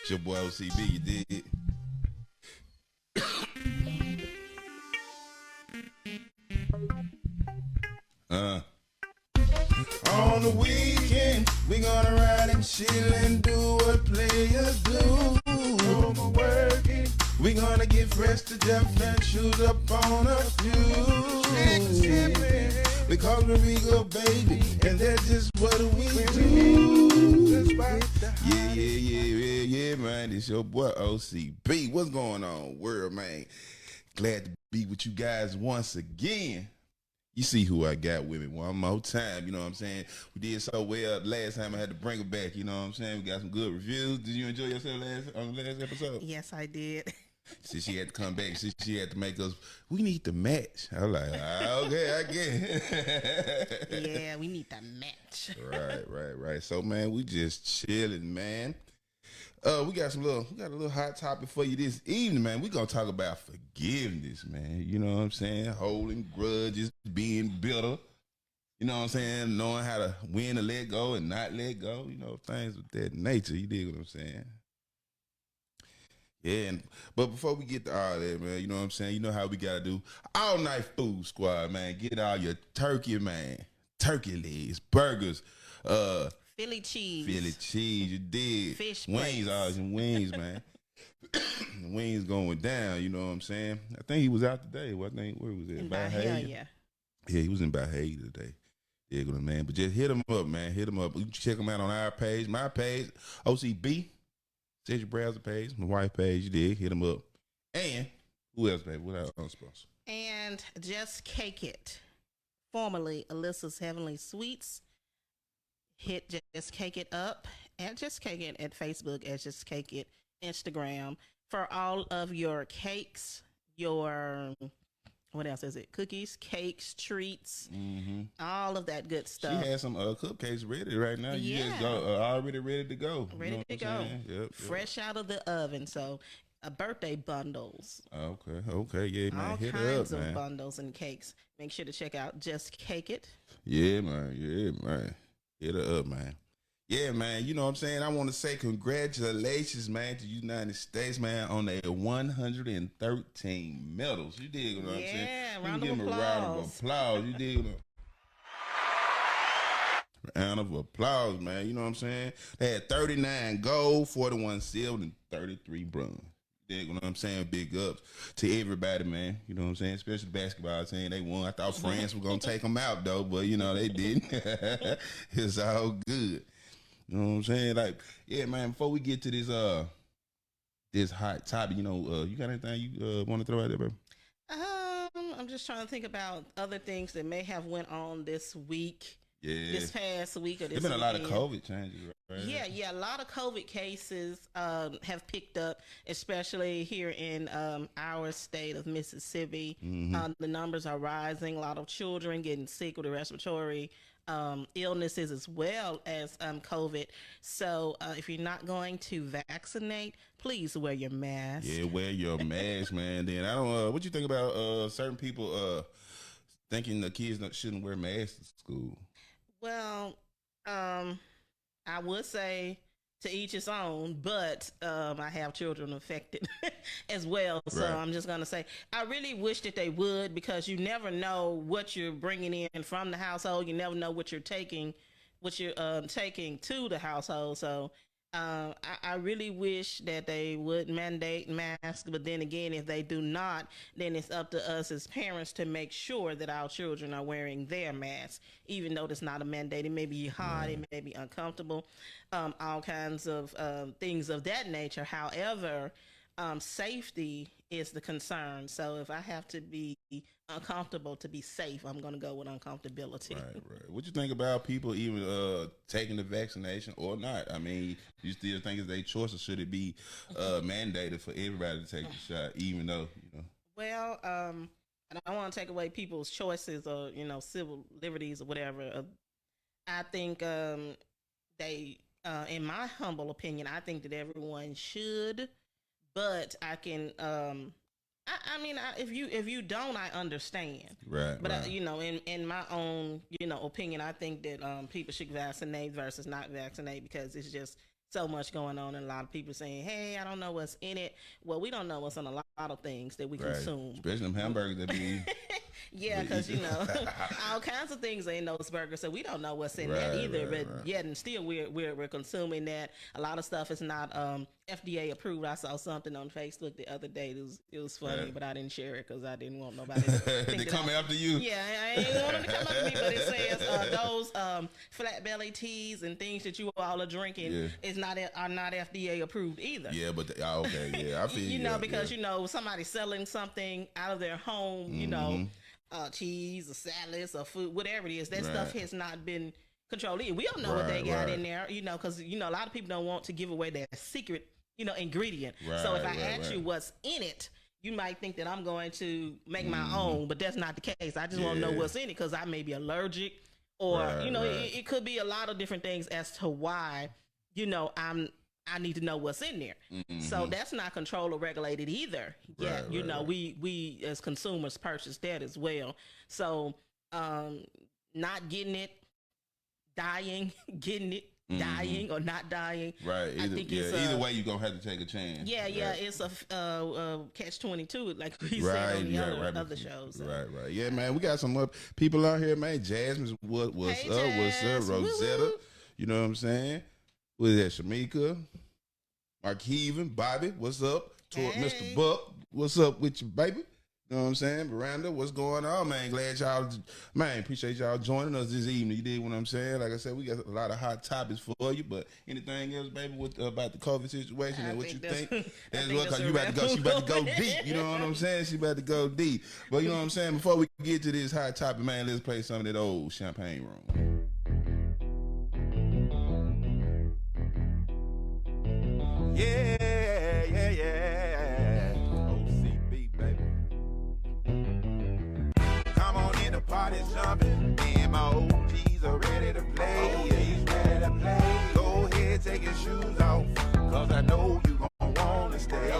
It's your boy O.C.B. You did. Uh. On the weekend, we gonna ride and chill and do what players do. Overworking, we gonna get fresh to death and shoes up on a few. Because we go baby, and that's just what we do. Yeah, man. It's your boy O.C.B. What's going on, world, man? Glad to be with you guys once again. You see who I got with me one more time, you know what I'm saying? We did so well last time I had to bring her back, you know what I'm saying? We got some good reviews. Did you enjoy yourself on the last episode? Yes, I did. See, she had to come back. She had to make us, we need to match. I was like, okay, I get it. Yeah, we need to match. Right. So, man, we just chilling, man. We got a little hot topic for you this evening, man. We're gonna talk about forgiveness, man. You know what I'm saying? Holding grudges, being bitter. You know what I'm saying? Knowing how to when to let go and not let go. You know, things of that nature. You dig what I'm saying? Yeah, but before we get to all that, man, you know what I'm saying? You know how we gotta do all night food squad, man. Get all your turkey, man. Turkey legs, burgers, Philly cheese. You did. Fish wings, plates. all some wings, man. Wings going down, you know what I'm saying? I think he was out today. Where was it? In Bahia, yeah. Yeah, he was in Bahia today. Yeah, good man. But just hit him up, man. Hit him up. You can check him out on our page, my page, O.C.B. Krissy Brassell page, my wife page. You did. Hit him up. And who else, baby? What our sponsor? And Just Cake It, formerly Alyssa's Heavenly Sweets. Hit Just Cake It up at Just Cake It at Facebook, at Just Cake It Instagram for all of your cakes, your what else is it? Cookies, cakes, treats, all of that good stuff. She has some cupcakes ready right now. Yeah. You just go already ready to go. Ready to go. Yep. Fresh out of the oven. So birthday bundles. Okay, yeah, man. All Hit kinds her up, of man. bundles and cakes. Make sure to check out Just Cake It. Yeah, man. Hit her up, man. Yeah, man. You know what I'm saying? I want to say congratulations, man, to the United States, man, on their 113 medals. You dig what I'm saying? Yeah, You round can of give 'em a round of applause. applause. You dig what round of applause, man. You know what I'm saying? They had 39 gold, 41 silver, and 33 bronze. You dig what I'm saying? Big ups to everybody, man. You know what I'm saying? Especially the basketball team. They won. I thought France were going to take them out, though, but, you know, they didn't. It's all good. You know what I'm saying? Like, yeah, man, before we get to this hot topic, you know, you got anything you want to throw out there, baby? I'm just trying to think about other things that may have went on this week. Yeah. This past week or this There's been a lot of weekend. COVID changes, right? Yeah, a lot of COVID cases have picked up, especially here in our state of Mississippi. The numbers are rising. A lot of children getting sick with the respiratory illnesses as well as COVID. So if you're not going to vaccinate, please wear your mask. Yeah, wear your mask, man. Then I don't. What you think about certain people thinking the kids shouldn't wear masks at school? Well, I would say to each his own, but I have children affected as well. So Right. I'm just going to say, I really wish that they would, because you never know what you're bringing in from the household. You never know what you're taking to the household. So I really wish that they would mandate masks, but then again, if they do not, then it's up to us as parents to make sure that our children are wearing their masks, even though it's not a mandate. It may be hot, it may be uncomfortable, all kinds of things of that nature. However, safety is the concern. So if I have to be uncomfortable to be safe, I'm going to go with uncomfortability. Right. What you think about people even taking the vaccination or not? I mean, you still think it's their choice, or should it be mandated for everybody to take the shot, even though, you know? Well, I don't want to take away people's choices or, civil liberties or whatever. I think they, in my humble opinion, I think that everyone should, but I mean, if you don't, I understand. Right, But right. you know, in my own opinion, I think that people should vaccinate versus not vaccinate because it's just so much going on, and a lot of people saying, "Hey, I don't know what's in it." Well, we don't know what's in a lot of things that we Right. consume. Especially them hamburgers that be. Yeah, because all kinds of things are in those burgers, so we don't know what's in that Right, either. right, But right. yet, and still, we're consuming that. A lot of stuff is not FDA approved. I saw something on Facebook the other day. It was funny, Right. but I didn't share it because I didn't want nobody to They think that coming after you. yeah, I ain't want them to come up to me, but it says those flat belly teas and things that you all are drinking are not FDA approved either. Yeah, but okay, yeah, I feel You know, yeah, because yeah. somebody's selling something out of their home, cheese or salads or food, whatever it is. That stuff Right. has not been controlled either. We don't know what they Right, got right. in there, because a lot of people don't want to give away their secret, ingredient. So if I Right, ask you right. what's in it, you might think that I'm going to make my own, but that's not the case. I just want to know Yeah. what's in it because I may be allergic, or Right, right. it could be a lot of different things as to why I need to know what's in there. So that's not controlled or regulated either. Yeah, Right, right. we as consumers purchase that as well. So not getting it, dying, getting it, dying or not dying. Right. I Either, think yeah, it's either way, you gonna have to take a chance. yeah, Right. it's a catch-22, like we said Right, on the yeah, other shows. So. Right. Yeah, man, we got some more people out here, man. Jasmine, what's Hey, up? What's Jazz. up? Rosetta, Woo-hoo. you know what I'm saying? What is that? Shamika, Markeven, Bobby, what's up? Hey. Mr. Buck, what's up with you, baby? You know what I'm saying? Miranda, what's going on, man? Glad y'all, man, appreciate y'all joining us this evening. You did what I'm saying? Like I said, we got a lot of hot topics for you, but anything else, baby, about the COVID situation and what you think? That's what, because you about to go, she about to go deep. You know what I'm saying? She about to go deep. But you know what I'm saying? Before we get to this hot topic, man, let's play some of that old Champagne Room. Yeah. O.C.B, baby. Come on in, the party's jumping. Me and my OGs are ready to play. Go ahead, take your shoes off, cause I know you gon' wanna stay.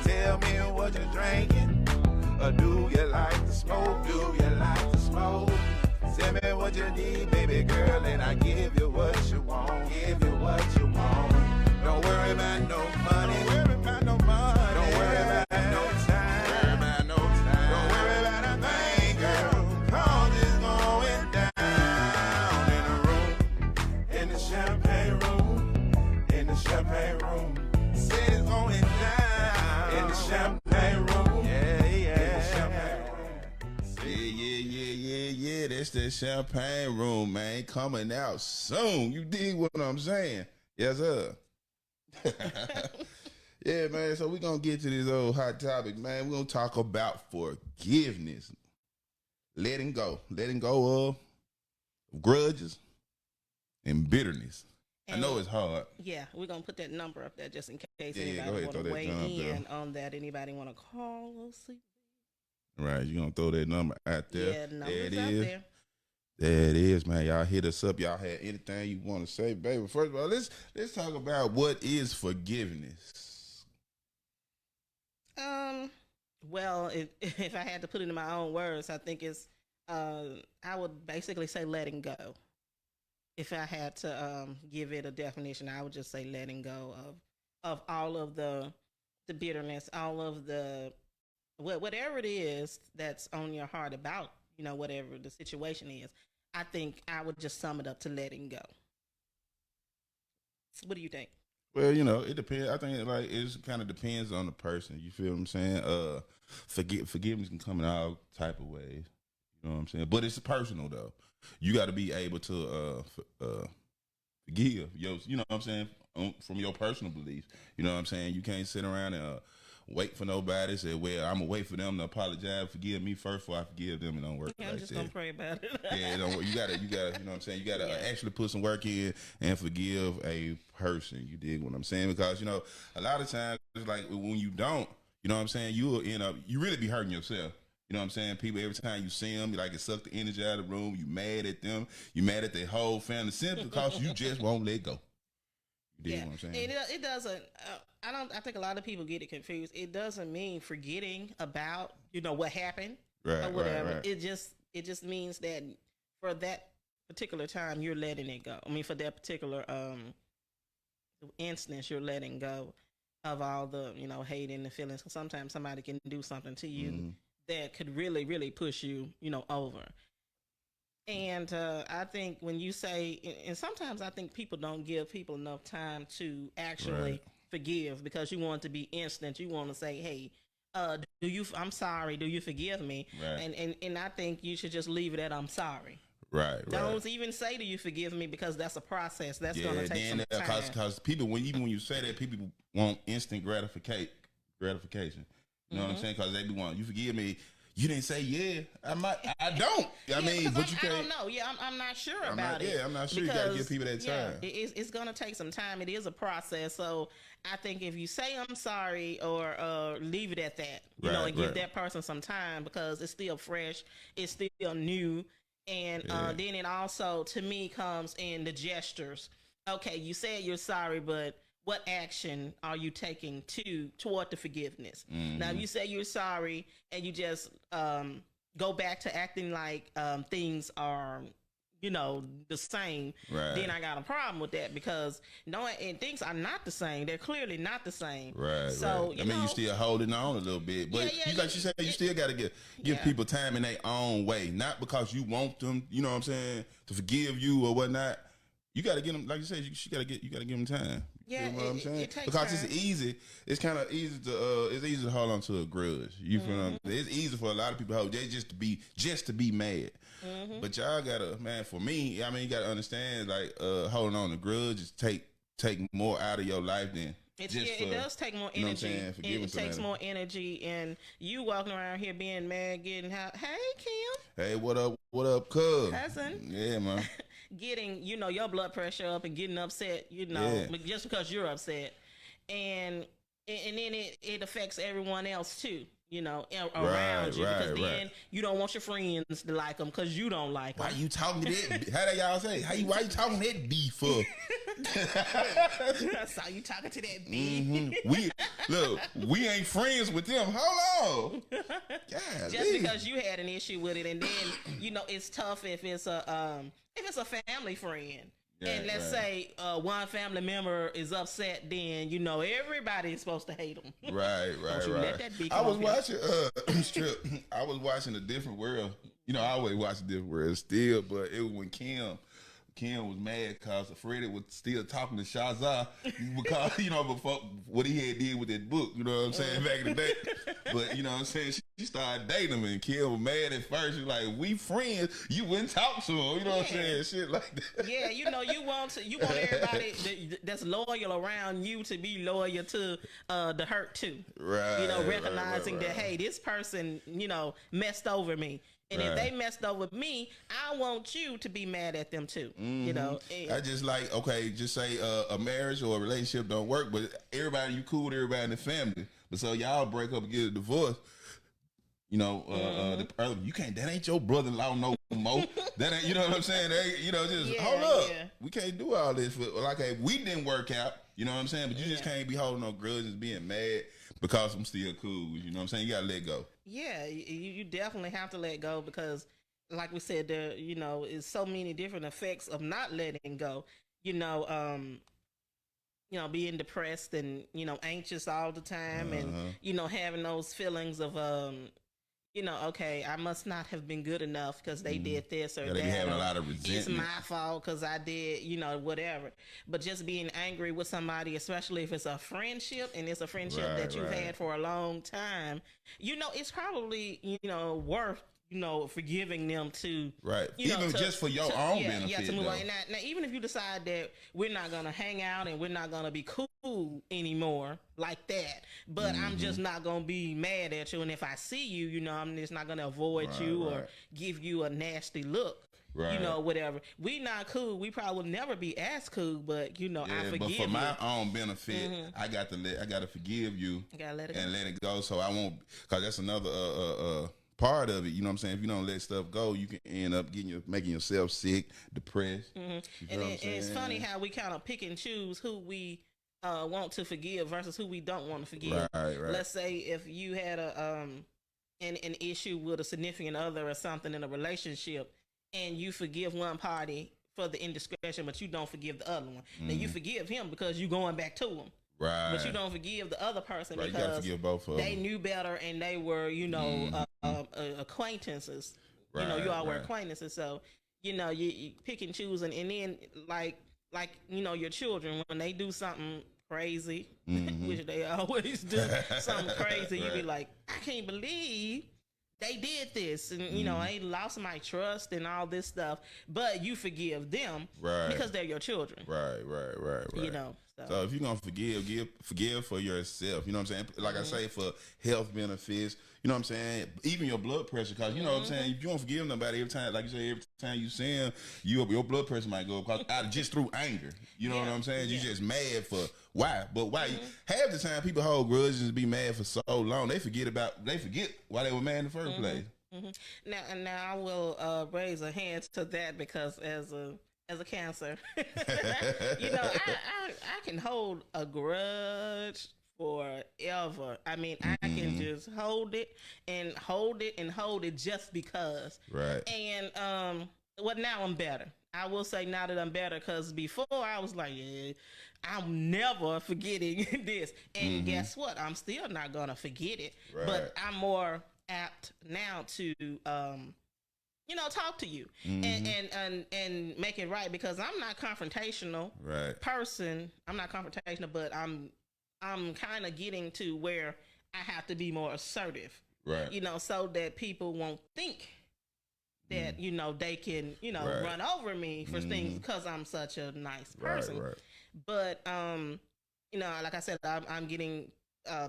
Tell me what you're drinking, or do you like to smoke? Tell me what you need, baby girl, and I give you what you want. Don't worry about no money. Don't worry about no time. Don't worry about a thing, girl. Cause it's going down in the room, in the champagne room. Say it's going down in the champagne room. Yeah. That's the champagne room, man. Coming out soon. You dig what I'm saying? Yes, sir. Yeah, man. So we're gonna get to this old hot topic, man. We're gonna talk about forgiveness. Letting go of grudges and bitterness. I know it's hard. Yeah, we're gonna put that number up there just in case Yeah, go anybody ahead, want throw to that weigh gun up there. in on that. Anybody want to call? We'll see. Right, you're gonna throw that number out there. Yeah, the There number's it out is. there. There it is, man. Y'all hit us up. Y'all had anything you want to say, baby? First of all, let's talk about what is forgiveness. Well, if I had to put it in my own words, I think it's I would basically say letting go. If I had to give it a definition, I would just say letting go of all of the bitterness, all of the whatever it is that's on your heart about, whatever the situation is. I think I would just sum it up to letting go. What do you think? Well, it depends. I think it kind of depends on the person. You feel what I'm saying? Forgiveness can come in all type of ways. You know what I'm saying? But it's personal though. You got to be able to forgive your. You know what I'm saying? From your personal beliefs. You know what I'm saying? You can't sit around and wait for nobody. Say, well, I'm gonna wait for them to apologize, forgive me first before I forgive them. It don't work. I'm like just that. gonna pray about it. Yeah, it don't work. You gotta. You know what I'm saying? You gotta actually put some work in and forgive a person. You dig what I'm saying? Because a lot of times it's like when you don't, you know what I'm saying? You will end up. You really be hurting yourself. You know what I'm saying? People, every time you see them, it suck the energy out of the room. You mad at them. You mad at their whole family simply because you just won't let go. You dig what I'm saying? It doesn't. I think a lot of people get it confused. It doesn't mean forgetting about what happened or whatever. Right. It just means that for that particular time you're letting it go. I mean, for that particular instance, you're letting go of all the hate and the feelings. Because sometimes somebody can do something to you that could really, really push you over. And I think when you say, and sometimes I think people don't give people enough time to actually forgive, because you want it to be instant. You want to say, hey, I'm sorry, do you forgive me? Right. And I think you should just leave it at I'm sorry. Right. Don't even say do you forgive me, because that's a process. That's going to take some time. Because people, even when you say that, people want instant gratification. You know what I'm saying? Because they be wanting, you forgive me. You didn't say I don't. I mean, but you can't. I don't know. Yeah, I'm not sure about it. Yeah, I'm not sure. You gotta give people that time. It's gonna take some time. It is a process. So I think if you say I'm sorry or leave it at that, and give that person some time, because it's still fresh, it's still new, and then it also, to me, comes in the gestures. Okay, you said you're sorry, but what action are you taking toward the forgiveness? Now, if you say you're sorry and you just go back to acting like things are, the same, then I got a problem with that, because and things are not the same. They're clearly not the same. Right. So, I mean, you still holding on a little bit, but like you said, you still got to give people time in their own way, not because you want them, you know what I'm saying, to forgive you or whatnot. You got to get them, like you said, you got to give them time. Yeah, you know what I'm saying? it takes because time. It's easy. It's kind of easy to it's easy to hold on to a grudge. You feel what I'm saying? It's easy for a lot of people just to be mad. But y'all gotta, man. For me, I mean, you gotta understand, like holding on to grudges take more out of your life than. It does take more energy. It takes more energy, and you walking around here being mad, getting hey Kim, hey, what up, cuz cousin, yeah, man. Getting your blood pressure up and getting upset, just because you're upset, and then it affects everyone else too, around you, because then you don't want your friends to like them because you don't like them. Why you talking that? How do y'all say? Why you talking that beef for? So you talking to that beef? We ain't friends with them. Hold on. Just because you had an issue with it, and then it's tough if it's a family friend. And let's say one family member is upset, then everybody's supposed to hate them. Right. Let that be. I was watching strip. I was watching A Different World. I always watch A Different World still, but it was when Kim was mad because Freddie was still talking to Shazza because, before what he had did with that book, you know what I'm saying, back in the day. But, you know what I'm saying, she started dating him, and Kim was mad at first. She was like, we friends, you wouldn't talk to him, you know what I'm saying, shit like that. Yeah, you want everybody that's loyal around you to be loyal to the hurt too. Right. Recognizing that, hey, this person, messed over me. And if they messed over me, I want you to be mad at them too. I just like, okay, just say a marriage or a relationship don't work, but everybody, you cool with everybody in the family. But so y'all break up and get a divorce. You can't. That ain't your brother-in-law no more. That ain't. You know what I'm saying? Hold up. Yeah. We can't do all this. Hey, we didn't work out. You know what I'm saying? But you just can't be holding no grudges, being mad because I'm still cool. You know what I'm saying? You gotta let go. Yeah, you definitely have to let go, because, like we said, there is so many different effects of not letting go. Being depressed and anxious all the time, and having those feelings of okay, I must not have been good enough because they did this or that. They be having a lot of resentment. It's my fault because I did, whatever. But just being angry with somebody, especially if it's a friendship and it's a friendship that you've had for a long time, it's probably, worth, forgiving them to, even just for your own benefit. Yeah, to move on. Now, even if you decide that we're not gonna hang out and we're not gonna be cool anymore like that, but I'm just not gonna be mad at you. And if I see you, I'm just not gonna avoid you or give you a nasty look. Whatever. We not cool. We probably will never be as cool, but I forgive you. But for my own benefit, I got to forgive you. Gotta let it go. And let it go, so I won't, because that's another part of it. You know what I'm saying? If you don't let stuff go, you can end up making yourself sick, depressed. And it's funny how we kind of pick and choose who we want to forgive versus who we don't want to forgive. Right. Let's say if you had an issue with a significant other or something in a relationship, and you forgive one party for the indiscretion, but you don't forgive the other one. Now you forgive him because you're going back to him. Right. But you don't forgive the other person Right, you gotta because forgive both of they them. knew better and they were, acquaintances. You all were acquaintances. So, you pick and choose. And then, like your children, when they do something crazy, which they always do, something crazy, you be like, I can't believe they did this, and they lost my trust and all this stuff, but you forgive them because they're your children. Right. So if you're gonna forgive for yourself. You know what I'm saying? Like I say, for health benefits. You know what I'm saying? Even your blood pressure, because you know what I'm saying. If you don't forgive nobody every time, like you say, every time you see him, your blood pressure might go up because just through anger. You know what I'm saying? You just mad for why? But why? Half the time, people hold grudges and be mad for so long, they forget why they were mad in the first place. Now I will raise a hand to that because as a Cancer, I can hold a grudge forever. I mean, I can just hold it and hold it and hold it just because. Right. And now I'm better. I will say now that I'm better, because before I was like, I'm never forgetting this. And guess what? I'm still not gonna forget it. Right. But I'm more apt now to talk to you and make it right, because I'm not confrontational person. I'm not confrontational, but I'm kind of getting to where I have to be more assertive, so that people won't think that, they can, run over me for things because I'm such a nice person. Right. But, like I said, I'm getting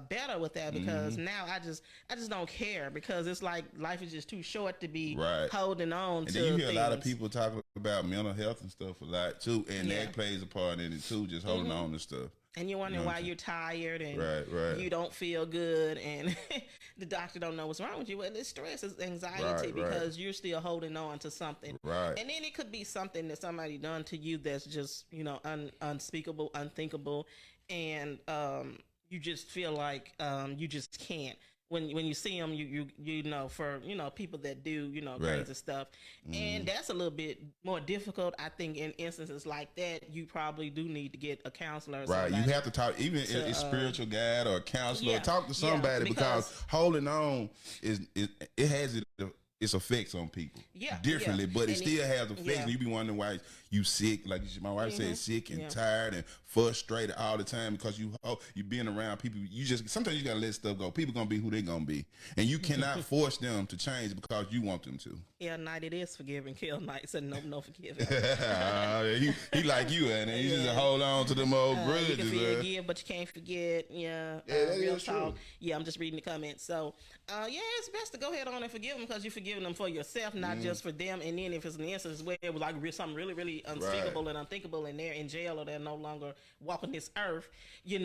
better with that, because now I just don't care, because it's like life is just too short to be holding on and to then you hear things. a lot of people talking about mental health and stuff a lot too, and that plays a part in it too, just holding on to stuff. And you're wondering why you're tired and right. you don't feel good, and the doctor don't know what's wrong with you. Well, it's stress, it's anxiety, because you're still holding on to something. Right. And then it could be something that somebody done to you that's just, unspeakable, unthinkable, and you just feel like you just can't. When you see them, you know, for people that do crazy stuff, and that's a little bit more difficult. I think in instances like that, you probably do need to get a counselor. Or right, you have to talk, even a spiritual guide or a counselor. Talk to somebody, because holding on it has its effects on people differently, but it still has effects. And you be wondering why you sick, like my wife said, sick and tired and frustrated all the time, because you being around people. Sometimes you gotta let stuff go. People gonna be who they gonna be, and you cannot force them to change because you want them to. Yeah, night it is forgiving. Kill night said no forgiving. he like you, and he just hold on to them old grudges. You can forgive, but you can't forget. That real is talk. true. Yeah, I'm just reading the comments. So, it's best to go ahead on and forgive them, because you're forgiving them for yourself, not just for them. And then if it's an instance where it was like something really, really unspeakable and unthinkable, and they're in jail or they're no longer walking this earth, you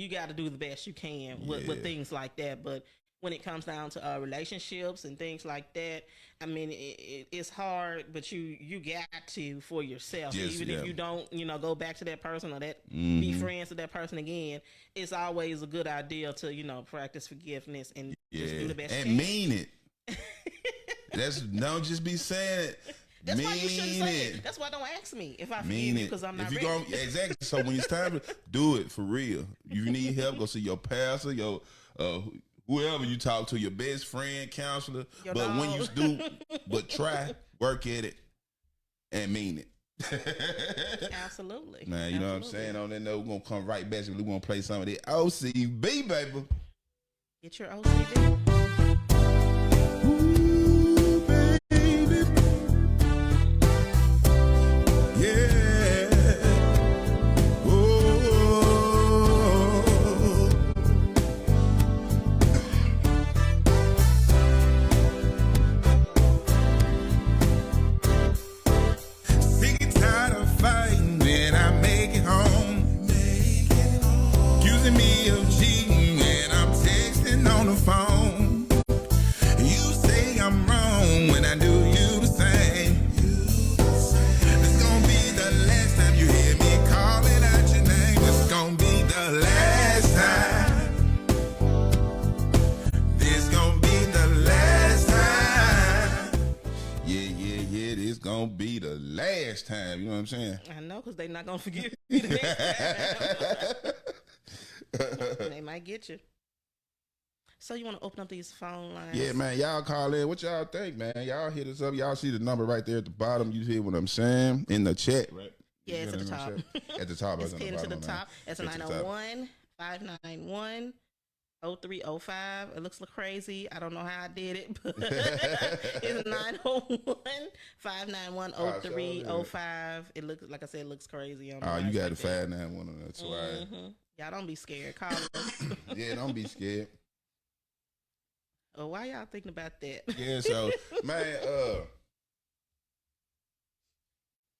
got to do the best you can with things like that. But when it comes down to relationships and things like that, I mean, it's hard, but you got to for yourself. If you don't, go back to that person or be friends with that person again, it's always a good idea to, practice forgiveness and just do the best and you can. Mean it. Don't just be saying it. That's why you shouldn't say it. That's why don't ask me if I forgive you, because I'm not ready. Exactly. So when it's time to do it for real, you need help, go see your pastor, your whoever you talk to, your best friend, counselor. Your but dog. when you do, try, work at it, and mean it. Absolutely. Man, you know what I'm saying? On that note, we're gonna come right back. We're gonna play some of that O.C.B, baby. Get your O.C.B. Me of cheating when I'm texting on the phone. You say I'm gonna be the last time. You know what I'm saying? I know, because they're not gonna forgive you the next time. They might get you. So you want to open up these phone lines? Yeah, man. Y'all call in. What y'all think, man? Y'all hit us up. Y'all see the number right there at the bottom. You hear what I'm saying? In the chat, right? Yeah, it's at the top. At the top. It's pinned to the top. It's 901-591-0305. It looks like crazy. I don't know how I did it, but it's 901-591-0305. It looks, like I said, it looks crazy. On you got the 591 on that. So y'all don't be scared. Call us. Yeah, don't be scared. Oh, why y'all thinking about that? Yeah, so man,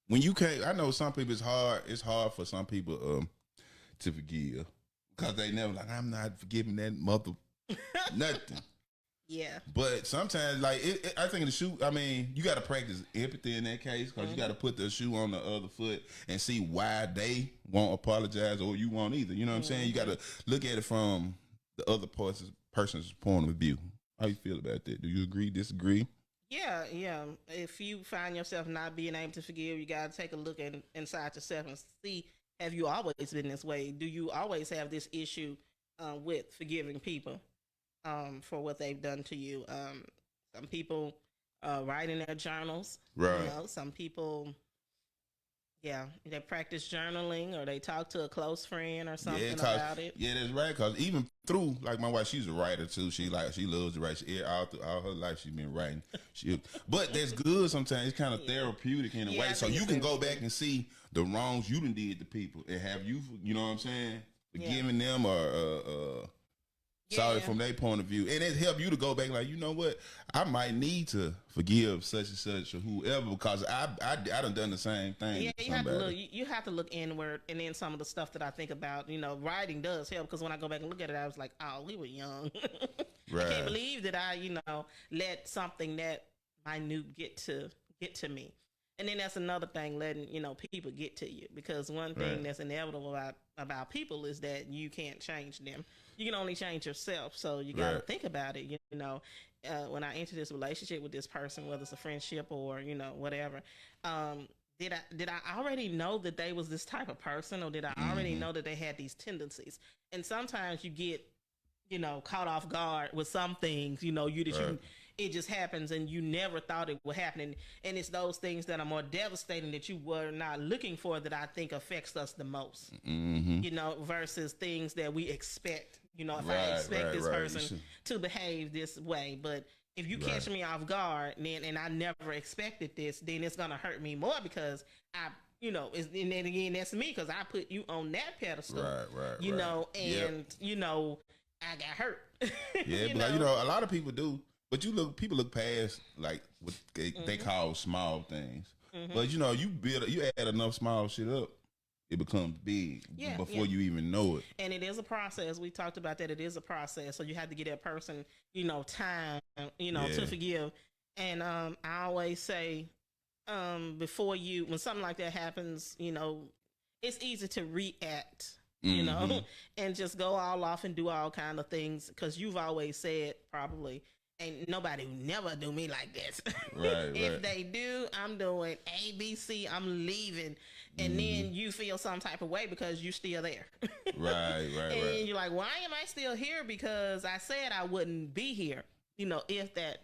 when you can't, I know some people it's hard for some people to forgive because they never like, I'm not forgiving that mother nothing. Yeah. But sometimes, like, I think you got to practice empathy in that case because you got to put the shoe on the other foot and see why they won't apologize or you won't either. You know what I'm saying? You got to look at it from the other person's point of view. How you feel about that? Do you agree, disagree? Yeah. If you find yourself not being able to forgive, you got to take a look inside yourself and see, have you always been this way? Do you always have this issue with forgiving people for what they've done to you? Some people write in their journals. Right. You know, some people, they practice journaling or they talk to a close friend or something about it. Yeah, that's right. Because even through, like my wife, she's a writer too. She loves to write. All her life she's been writing. But that's good sometimes. It's kind of therapeutic in a way. So you can go back and see the wrongs you done did to people and have you know what I'm saying, forgiving them or sorry from their point of view. And it help you to go back like, you know what? I might need to forgive such and such or whoever because I done the same thing. Yeah, you have to look inward. And then some of the stuff that I think about, writing does help because when I go back and look at it, I was like, oh, we were young. Right. I can't believe that I, let something that minute get to me. And then that's another thing, letting, people get to you because one thing that's inevitable about people is that you can't change them. You can only change yourself. So you got to think about it. When I enter this relationship with this person, whether it's a friendship or, whatever, did I already know that they was this type of person or did I already know that they had these tendencies? And sometimes you get, caught off guard with some things, it just happens and you never thought it would happen. And it's those things that are more devastating that you were not looking for that I think affects us the most, versus things that we expect. If I expect this person to behave this way, but if you catch me off guard and I never expected this, then it's going to hurt me more because and then again, that's me because I put you on that pedestal, I got hurt. Yeah, but a lot of people do. But people look past like what they call small things. But you add enough small shit up, it becomes big before you even know it. And it is a process. We talked about that. It is a process. So you have to give that person, time, to forgive. And I always say, when something like that happens, it's easy to react. And just go all off and do all kind of things because you've always said probably ain't nobody who never do me like this. If they do, I'm doing A, B, C, I'm leaving. And then you feel some type of way because you're still there. And you're like, why am I still here? Because I said I wouldn't be here, if that,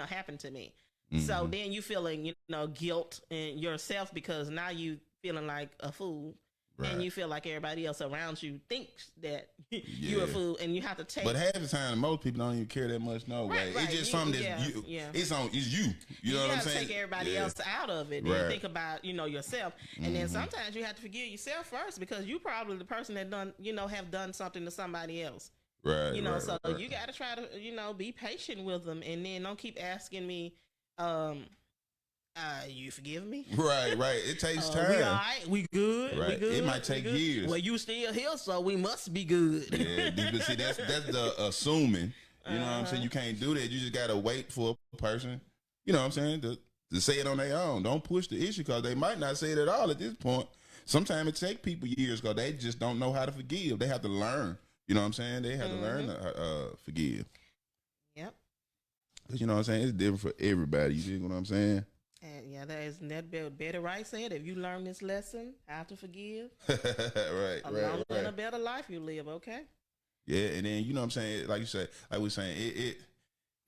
happened to me. So then you feeling, guilt in yourself because now you feeling like a fool. And you feel like everybody else around you thinks that you're a fool, and you have to take. But half the time, most people don't even care that much. No way, it's just something that's you. It's you. You know what I'm saying? You have to take everybody else out of it and think about yourself, and then sometimes you have to forgive yourself first because you probably the person that have done something to somebody else. You got to try to be patient with them, and then don't keep asking me. You forgive me? Right. It takes time. We all right? We good? Right. We good? It might take years. Well, you still here, so we must be good. But see, that's the assuming. You know what I'm saying? You can't do that. You just gotta wait for a person. You know what I'm saying? To say it on their own. Don't push the issue because they might not say it at all at this point. Sometimes it takes people years because they just don't know how to forgive. They have to learn. You know what I'm saying? They have to learn to forgive. Yep. Because you know what I'm saying? It's different for everybody. You see what I'm saying? Yeah, that isn't that Betty Wright said, if you learn this lesson, how to forgive, right, a right, longer and a right. better life you live. Okay. Yeah, and then you know what I'm saying, like you say, like we're saying,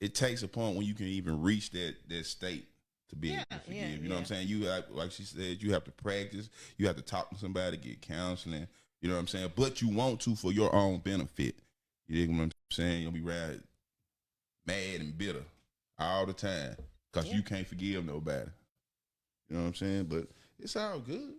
it takes a point when you can even reach that state to be able Yeah, to yeah, forgive. You know what yeah. I'm saying? You have, like she said, you have to practice. You have to talk to somebody, get counseling. You know what I'm saying? But you want to for your own benefit. You know what I'm saying? You'll be right mad and bitter all the time because Yeah. you can't forgive nobody. You know what I'm saying? But it's all good.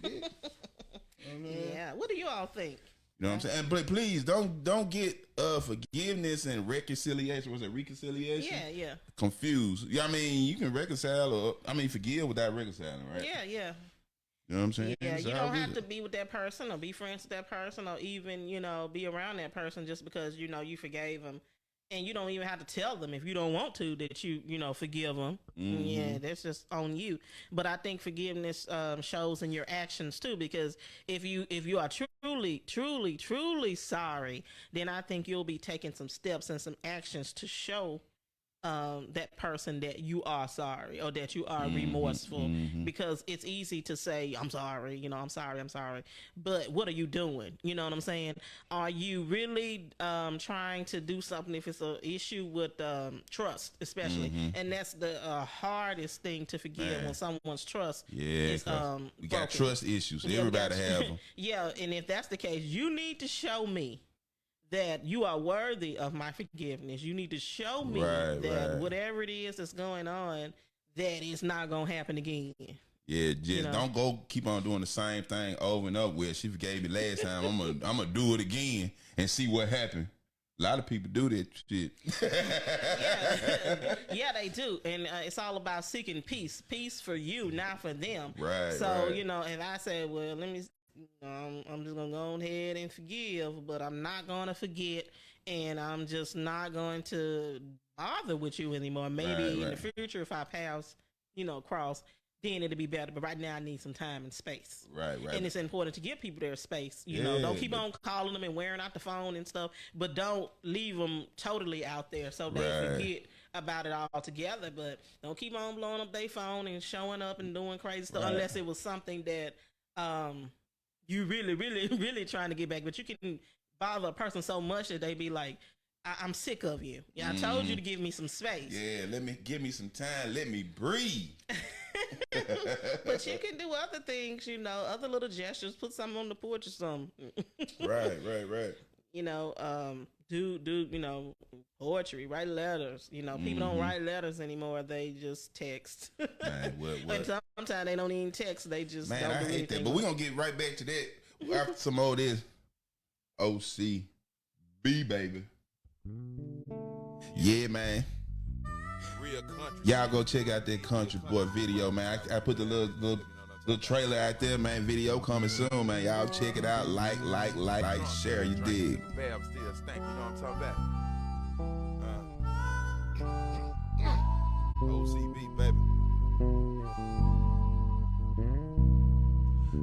Yeah. You know what I mean? Yeah. What do you all think? You know what I'm saying? But please don't get forgiveness and reconciliation. Was it reconciliation? Yeah, yeah. Confused. Yeah, I mean you can reconcile or forgive without reconciling, right? Yeah, yeah. You know what I'm saying? Yeah, It's you all don't have to good. be with that person or be friends with that person or even, be around that person just because, you forgave them. And you don't even have to tell them if you don't want to that forgive them. Mm-hmm. Yeah, that's just on you. But I think forgiveness shows in your actions too, because if you are truly, truly, truly sorry, then I think you'll be taking some steps and some actions to show that person that you are sorry or that you are Mm-hmm. remorseful, Mm-hmm. because it's easy to say I'm sorry, I'm sorry, but what are you doing? You know what I'm saying? Are you really trying to do something if it's an issue with trust, especially? Mm-hmm. And that's the hardest thing to forgive, Man. when someone's trust Yeah, is 'cause we got broken. trust issues. Yeah, we got Everybody have them. yeah, and if that's the case, you need to show me that you are worthy of my forgiveness. You need to show me Right, that right. whatever it is that's going on, that it's not going to happen again. Yeah, just You know? don't go keep on doing the same thing over and over. Well, she forgave me last time. I'm gonna do it again and see what happened. A lot of people do that shit. Yeah, yeah, they do, and it's all about seeking peace for you, not for them. Right, So right. if I say, well, let me, I'm just gonna go ahead and forgive, but I'm not gonna forget, and I'm just not going to bother with you anymore. Maybe Right, in right. the future, if our paths, cross, then it'll be better. But right now, I need some time and space. Right, right. And it's important to give people their space. Yeah, Don't keep but- on calling them and wearing out the phone and stuff, but don't leave them totally out there so they Right. forget about it all together. But don't keep on blowing up their phone and showing up and doing crazy stuff, Right. unless it was something that you really, really, really trying to get back. But you can bother a person so much that they be like, I'm sick of you. Yeah, I told you to give me some space. Yeah, give me some time. Let me breathe. But you can do other things, other little gestures. Put something on the porch or something. Right, right. Do poetry, write letters. People don't write letters anymore. They just text. Man, what? And sometimes they don't even text. They just Man, don't I do hate anything. that. But we're gonna get right back to that after some more of this O.C.B, baby. Yeah, man. Real country. Y'all go check out that Country Boy video, man. I put the little trailer out there, man. Video coming soon, man. Y'all check it out. Like, share. You dig? Fab still stank, you know what I'm talking about? O.C.B, baby.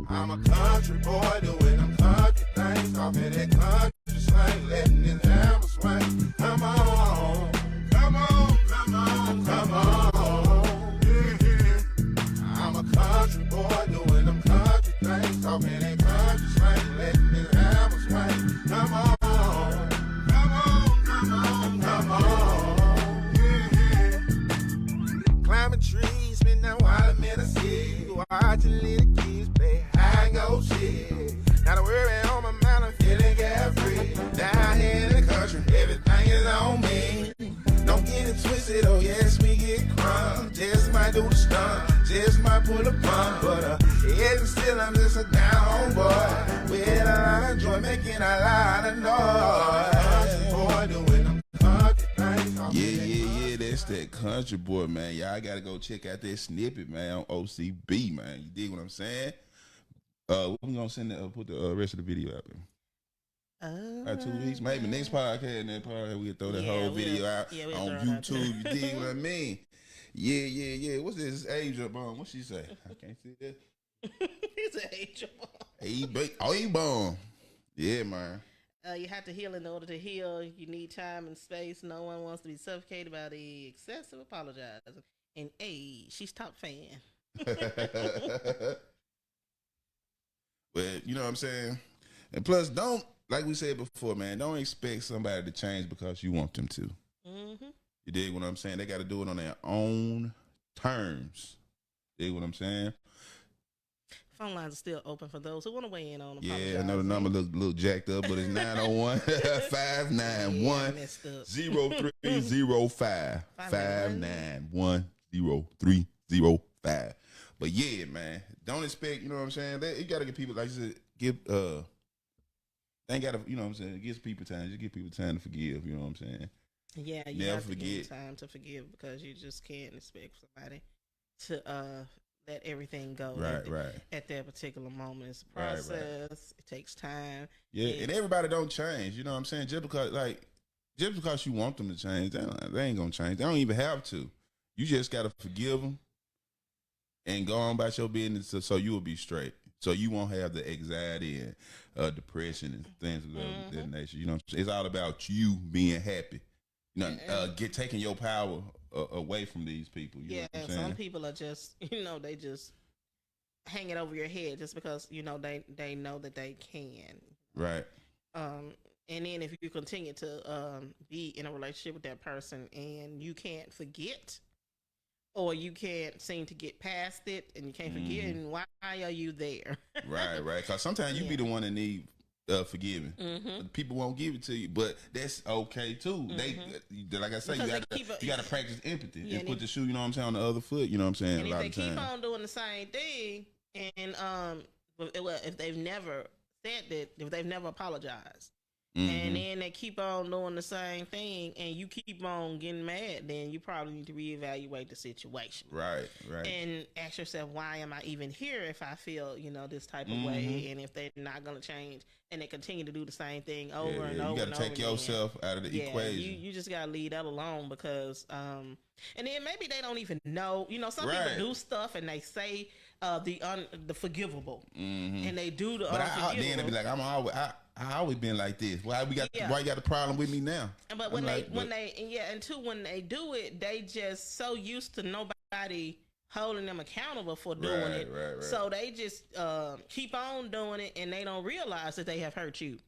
I'm a country boy doing them country things, talking that country slang, letting this hammer swing. Come on, come on, come on, come on. Yeah. I'm a country boy doing them country things, talking that country slang, letting this hammer swing. Come on, come on, come on, come on. Yeah. Climbing trees, spend that while I'm in the city, watching little kids play hide and go shit. Not a worry on my mind, I'm feeling carefree. Down here in the country, everything is on me. Don't get it twisted, oh yes, we get crunk. Just might do the stunt, just might pull a pump. But yet and still, I'm just a down boy. With a lot of joy, making a lot of noise. Boy, doing them country things. Yeah. That's that Country Boy, man. Y'all gotta go check out that snippet, man, on O.C.B, man. You dig what I'm saying? We gonna put the rest of the video out there. 2 weeks, maybe next podcast, and then probably we'll throw that whole video out we'll on throw it out YouTube. You dig what I mean? Yeah. What's this age up on? What she say? I can't see that. He's an angel. He born. Yeah, man. You have to heal in order to heal. You need time and space. No one wants to be suffocated by the excessive apologizing. And she's top fan. But you know what I'm saying? And plus, don't, like we said before, man, don't expect somebody to change because you want them to. Mm-hmm. You dig what I'm saying? They got to do it on their own terms. Dig what I'm saying? Phone lines are still open for those who want to weigh in on. Yeah, I know the number look jacked up, but it's 901 591 0305. 591 0305. But yeah, man, don't expect, you know what I'm saying? You got to get people, like you said, they ain't got to, you know what I'm saying? It gives people time. Just give people time to forgive, you know what I'm saying? Yeah, you never have to forget. give time to forgive because you just can't expect somebody to let everything go at that particular moment. It's a process. Right. It takes time. Yeah, and everybody don't change, you know what I'm saying? Just because you want them to change, they ain't going to change. They don't even have to. You just got to forgive them and go on about your business so you will be straight. So you won't have the anxiety and depression and things of that nature. You know, it's all about you being happy. You know, taking your power away from these people. You know what I'm saying? Some people are just, they just hang it over your head just because, they know that they can. Right. And then if you continue to be in a relationship with that person and you can't forget, or you can't seem to get past it and you can't forget, and why are you there? Right. Because sometimes you be the one that need forgiving. People won't give it to you, but that's okay too. They, like I say, you got to practice empathy and put the shoe, you know what I'm saying, on the other foot. You know what I'm saying? And if they keep on doing the same thing, and if they've never said that, if they've never apologized, and then they keep on doing the same thing, and you keep on getting mad, then you probably need to reevaluate the situation. Right. And ask yourself, why am I even here if I feel, this type of way? And if they're not going to change and they continue to do the same thing over and over. You got to take yourself out of the equation. You just got to leave that alone because, and then maybe they don't even know, some people do stuff and they say the forgivable, and they do the unforgivable. But then they be like, I always been like this. Why you got a problem with me now? But when they do it, they just so used to nobody holding them accountable for doing it. Right. So they just keep on doing it, and they don't realize that they have hurt you,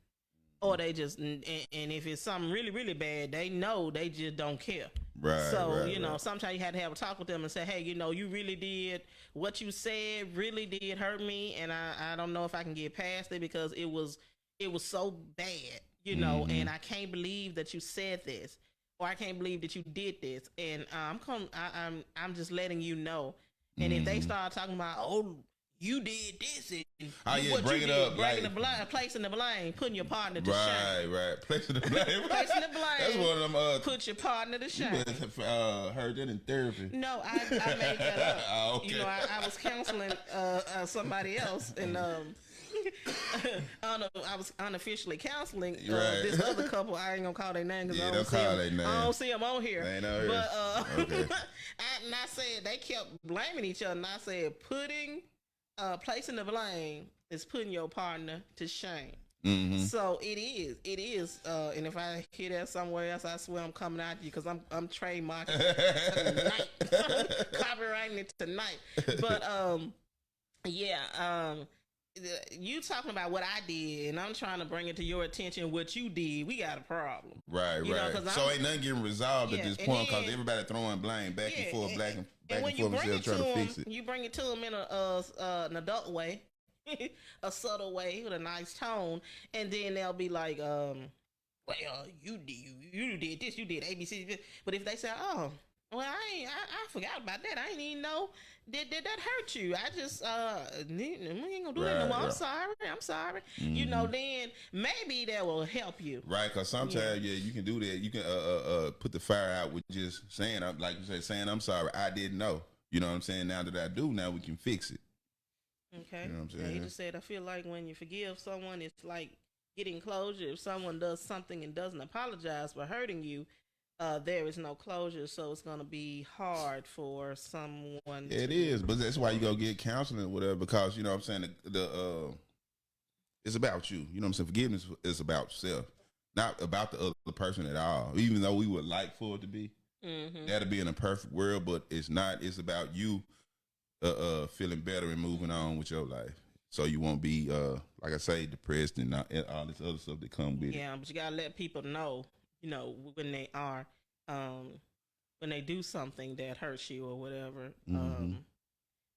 or they just and if it's something really really bad, they know they just don't care. Right. So sometimes you had to have a talk with them and say, hey, you really did what you said really did hurt me, and I don't know if I can get past it because it was so bad, and I can't believe that you said this, or I can't believe that you did this, and I'm just letting you know. And if they start talking about, oh, you did this, and bring it up, placing the blame, putting your partner to shame. Right, placing the blame. Placing the blame. That's one of them. Put your partner to shame. You heard that in therapy. No, I made that up. Oh, okay. I was counseling somebody else, and I was unofficially counseling this other couple. I ain't gonna call their name because I don't see them on here. They know but I said they kept blaming each other, and I said placing the blame is putting your partner to shame. So it is, and if I hear that somewhere else, I swear I'm coming at you because I'm trademarking tonight, copywriting it tonight. But you talking about what I did, and I'm trying to bring it to your attention what you did. We got a problem, right? So ain't nothing getting resolved at this point because everybody throwing blame back and forth, back and forth, instead of trying to fix it. You bring it to them in an adult way, a subtle way with a nice tone, and then they'll be like, "Well, you did this, you did ABC." But if they say, "Oh, well, I forgot about that. I didn't even know did that hurt you. I just we ain't gonna do that no more. I'm sorry. Then maybe that will help you. Right, because sometimes you can do that. You can put the fire out with just saying, like you said, saying I'm sorry. I didn't know. You know what I'm saying? Now that I do, now we can fix it. Okay. You know what I'm saying? You just said I feel like when you forgive someone, it's like getting closure. If someone does something and doesn't apologize for hurting you, there is no closure, so it's going to be hard for someone. It is, but that's why you go get counseling or whatever, because, you know what I'm saying, it's about you. You know what I'm saying? Forgiveness is about yourself, not about the other person at all, even though we would like for it to be. Mm-hmm. That'll be in a perfect world, but it's not. It's about you feeling better and moving on with your life. So you won't be, like I say, depressed and all this other stuff that come with it. Yeah, but you gotta let people know, when they are, when they do something that hurts you or whatever.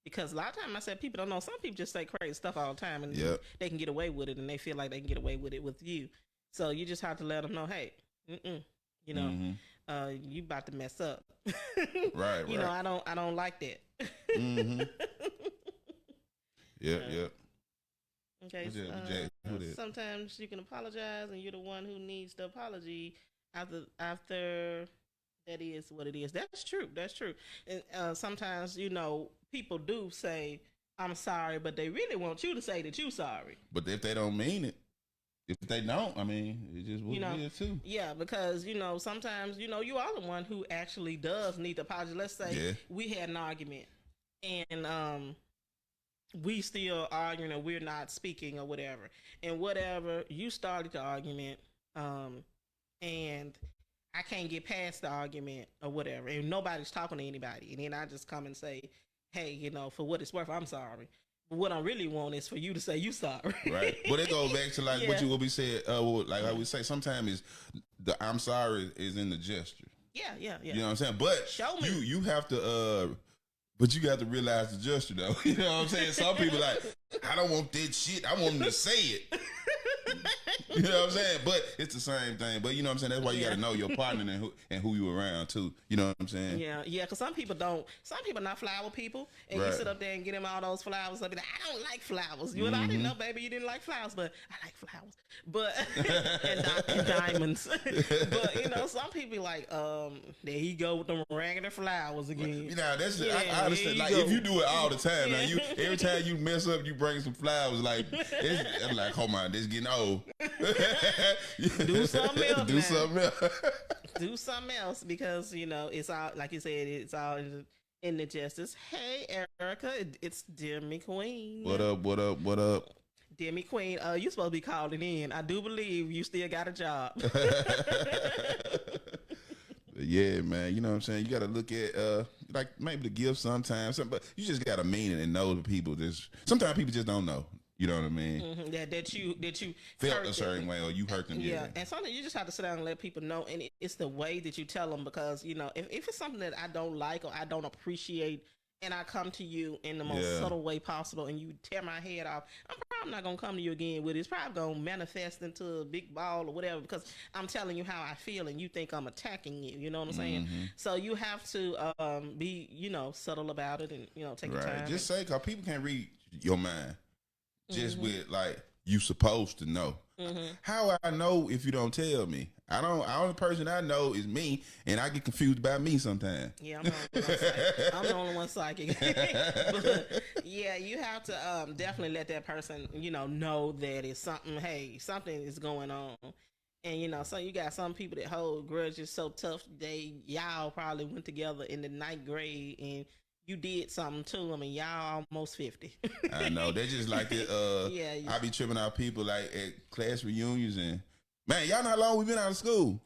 Because a lot of times I said people don't know. Some people just say crazy stuff all the time, and they can get away with it, and they feel like they can get away with it with you. So you just have to let them know, hey, you about to mess up. Right. You know, I don't like that. Yep. Okay. Sometimes you can apologize, and you're the one who needs the apology after. That is what it is. That's true. And sometimes, people do say, I'm sorry, but they really want you to say that you're sorry. But if they don't mean it, if they don't, I mean, it just what it is too. Yeah, because, sometimes, you are the one who actually does need the apology. Let's say we had an argument and we still arguing or we're not speaking or whatever. And whatever, you started the argument and I can't get past the argument or whatever, and nobody's talking to anybody. And then I just come and say, hey, for what it's worth, I'm sorry. But what I really want is for you to say you sorry. Right. But it goes back to like what you will be said, like I would say, sometimes is the I'm sorry is in the gesture. Yeah. You know what I'm saying? But show me. You have to but you got to realize the gesture though. You know what I'm saying? Some people like, I don't want that shit. I want them to say it. You know what I'm saying? But it's the same thing. But you know what I'm saying? That's why you got to know your partner and who you around too. You know what I'm saying? Yeah. Because some people not flower people. And you sit up there and get them all those flowers. They'll be like, I don't like flowers. You and I didn't know, baby, you didn't like flowers. But I like flowers. But, and diamonds. But, some people be like, there he go with them regular flowers again. That's I understand. Like, if you do it all the time, now every time you mess up, you bring some flowers. Like, I'm like, hold on, this getting old. Do something else. Do something else. Do something else because it's all, like you said, it's all in the justice. Hey, Erica, it's Demi Queen. What up? Demi Queen, you supposed to be calling in. I do believe you still got a job. Yeah, man. You know what I'm saying? You got to look at like maybe the gift sometimes, but you just got to mean it and know the people. Sometimes people just don't know. You know what I mean? Mm-hmm. That you felt a certain way, or you hurt them. Yeah, and something you just have to sit down and let people know, and it's the way that you tell them, because if it's something that I don't like or I don't appreciate, and I come to you in the most subtle way possible, and you tear my head off, I'm probably not gonna come to you again with it. It's probably gonna manifest into a big ball or whatever, because I'm telling you how I feel, and you think I'm attacking you. You know what I'm saying? So you have to be subtle about it, and take your time. Just say, because people can't read your mind. Just with like you supposed to know. How I know if you don't tell me? The only person I know is me, and I get confused about me sometimes. Yeah, I'm the only one psychic. But, yeah, you have to definitely let that person know that it's something. Hey, something is going on. And so you got some people that hold grudges so tough. Y'all probably went together in the 9th grade and you did something to them, and y'all almost 50. I know. They're just like it. I be tripping out people like at class reunions, and man, y'all know how long we been out of school.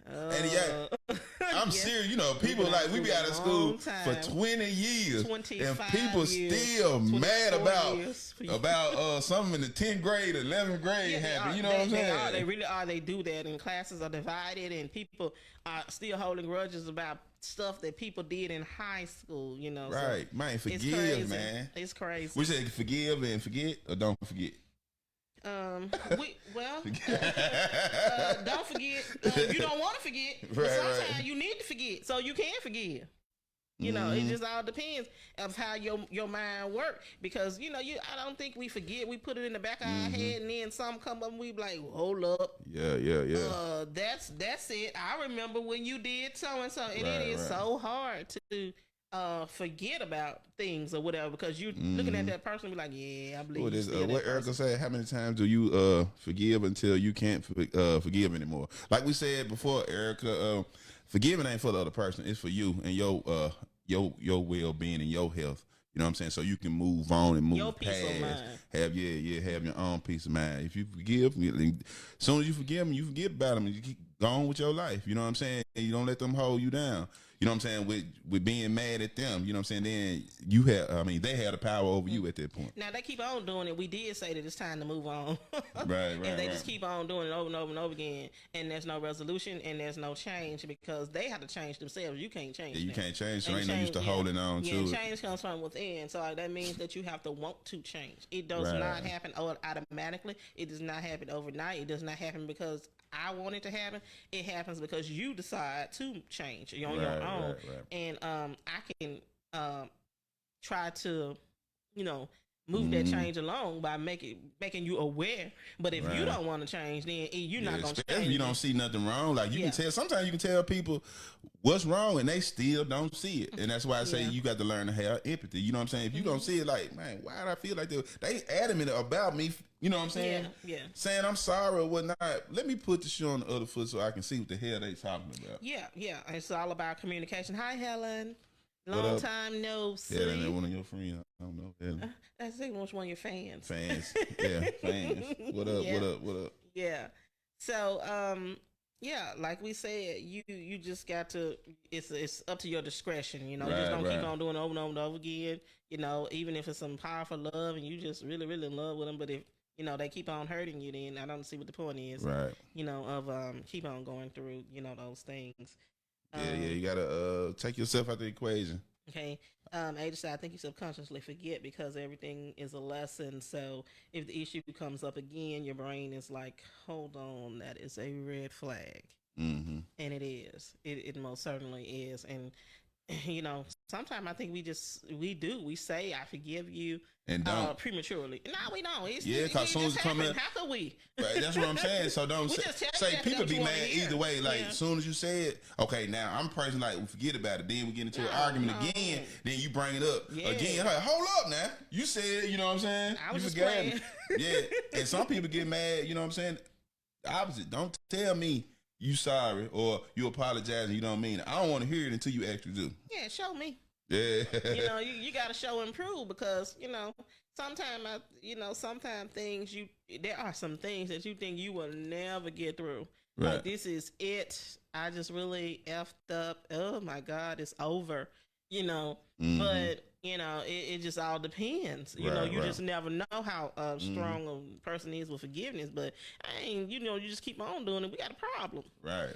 And I'm serious. People like we be out of school for 20 years, and people still mad about something in the 10th grade, 11th grade happened. You know what I'm saying? They really are. They do that, and classes are divided, and people are still holding grudges about stuff that people did in high school. Right, so man. Forgive, man. It's crazy. We say forgive and forget, or don't forget. Don't forget. You don't want to forget, but sometimes you need to forget so you can forgive. It just all depends of how your mind works, because I don't think we forget. We put it in the back of our head, and then some come up and we be like, hold up. Yeah. That's it. I remember when you did so and so, and it is so hard to forget about things or whatever, because you looking at that person and be like, yeah, I believe what Erica said. How many times do you forgive until you can't forgive anymore? Like we said before, Erica, forgiving ain't for the other person. It's for you and your well-being and your health. You know what I'm saying? So you can move on and move your past. Peace of mind. Have your own peace of mind. If you forgive, as soon as you forgive them, you forget about them and you keep going with your life. You know what I'm saying? And you don't let them hold you down. you know what I'm saying, with being mad at them, you know what I'm saying, then they had the power over you at that point. Now they keep on doing it. We did say that it's time to move on. Right. And they just keep on doing it over and over and over again, and there's no resolution and there's no change because they have to change themselves. You can't change. Yeah, you them. can't change. So And ain't no use to holding on to it. Change comes from within. So that means that you have to want to change. It does not happen automatically. It does not happen overnight. It does not happen because I want it to happen. It happens because you decide to change on your own. And I can try to, move that change along by making you aware. But if you don't want to change, then you're not going to change. If you don't see nothing wrong, like you can tell. Sometimes you can tell people what's wrong and they still don't see it, and that's why I say you got to learn to have empathy. You know what I'm saying? If you don't see it, like, man, why did I feel like this? They adamant about me. You know what I'm saying? Yeah. Saying I'm sorry or whatnot. Let me put the shoe on the other foot so I can see what the hell they talking about. Yeah. It's all about communication. Hi, Helen. Long time no see. Yeah, that's one of your friends. I don't know. Helen. That's one of your fans. Fans. What up? What up? Yeah. So, like we said, you just got to. It's up to your discretion. Just don't keep on doing it over and over and over again. Even if it's some powerful love and you just really, really in love with them, but if they keep on hurting you, then I don't see what the point is. Right. Of keep on going through those things. You gotta take yourself out the equation. Okay. Ada said, I think you subconsciously forget because everything is a lesson. So if the issue comes up again, your brain is like, hold on, that is a red flag. Mm-hmm. And it is. It most certainly is. And, sometimes I think we say, I forgive you. And don't. Prematurely. No, we don't. Because as soon as it comes in. How could we? Right, that's what I'm saying. So don't say people be mad either way. Like, as soon as you say it, okay, now I'm a person like, we forget about it. Then we get into an argument again. Then you bring it up again. Like, hold up now. You said, you know what I'm saying? I was you just playing. Yeah. And some people get mad, you know what I'm saying? The opposite. Don't tell me you sorry or you apologize and you don't mean it. I don't want to hear it until you actually do. Yeah, show me. Yeah. You got to show and prove because, sometimes things there are some things that you think you will never get through. Right. Like, this is it. I just really effed up. Oh my God, it's over. But it just all depends. You just never know how strong a person is with forgiveness. But you just keep on doing it. We got a problem. Right.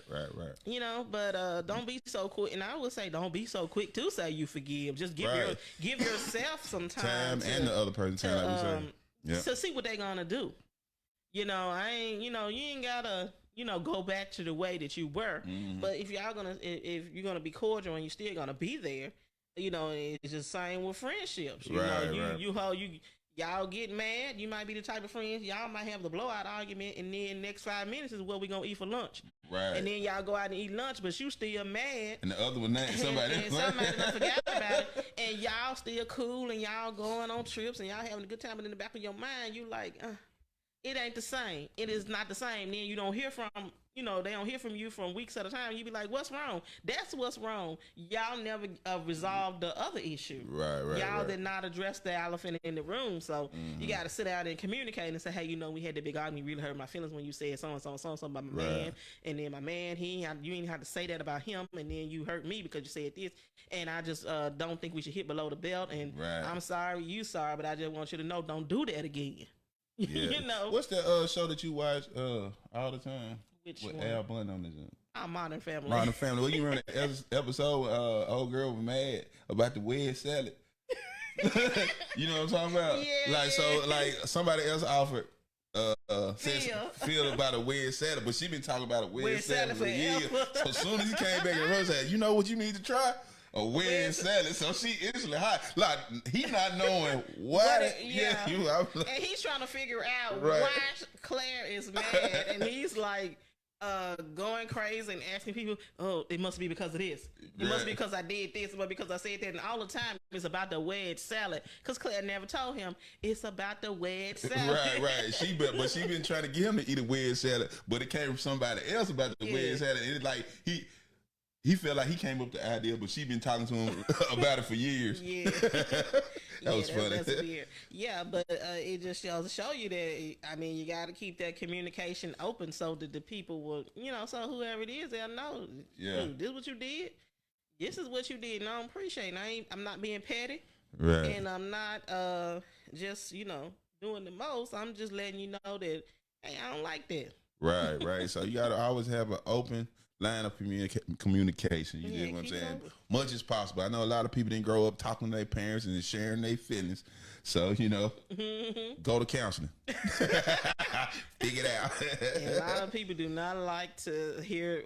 But don't be so quick. And I would say, don't be so quick to say you forgive. Just give yourself some time and the other person time, like we say. To see what they're gonna do. You ain't gotta. Go back to the way that you were. Mm-hmm. But if you're gonna be cordial and you're still gonna be there, it's just the same with friendships. Y'all get mad. You might be the type of friends. Y'all might have the blowout argument, and then next 5 minutes is what we gonna eat for lunch. Right. And then y'all go out and eat lunch, but you still mad. And the other one, somebody done forgot about it. And y'all still cool, and y'all going on trips, and y'all having a good time. But in the back of your mind, you like, it ain't the same. It is not the same. Then you don't hear from, they don't hear from you from weeks at a time. You be like, what's wrong? That's what's wrong. Y'all never resolved the other issue. Right. Y'all did not address the elephant in the room. So you got to sit out and communicate and say, hey, we had that big argument. You really hurt my feelings when you said so-and-so about my man. And then my man, you ain't have to say that about him. And then you hurt me because you said this. And I just don't think we should hit below the belt. And I'm sorry, you sorry, but I just want you to know, don't do that again. Yeah. What's that show that you watch all the time? Which with one? Al Bundy on this? Modern Family. Modern Family. Well, you remember that episode? Old girl was mad about the wedge salad. You know what I'm talking about? Yeah. Like somebody else offered Phil about a wedge salad, but she been talking about a wedge salad for years. So as soon as he came back and Rose said, you know what you need to try? A wedge salad. So she instantly hot. Like, he not knowing what. And he's trying to figure out why Claire is mad. And he's like going crazy and asking people, oh, it must be because of this. It must be because I did this. It must be because I said that. And all the time it's about the wedge salad. Because Claire never told him it's about the wedge salad. Right. She been trying to get him to eat a wedge salad, but it came from somebody else about the wedge salad. And it's like he felt like he came up with the idea, but she been talking to him about it for years. Yeah. That was funny. That's weird. Yeah, but it just show you that, you got to keep that communication open so that the people will, so whoever it is, they'll know, this is what you did. this is what you did, and I don't appreciate it. I'm not being petty, Right. and I'm not just doing the most. I'm just letting you know that, hey, I don't like that. Right, right. So you gotta always have an open line of communication. You Yeah, know what I'm keep it saying? open. Much as possible. I know a lot of people didn't grow up talking to their parents and sharing their feelings. So, go to counseling. Figure it out. And a lot of people do not like to hear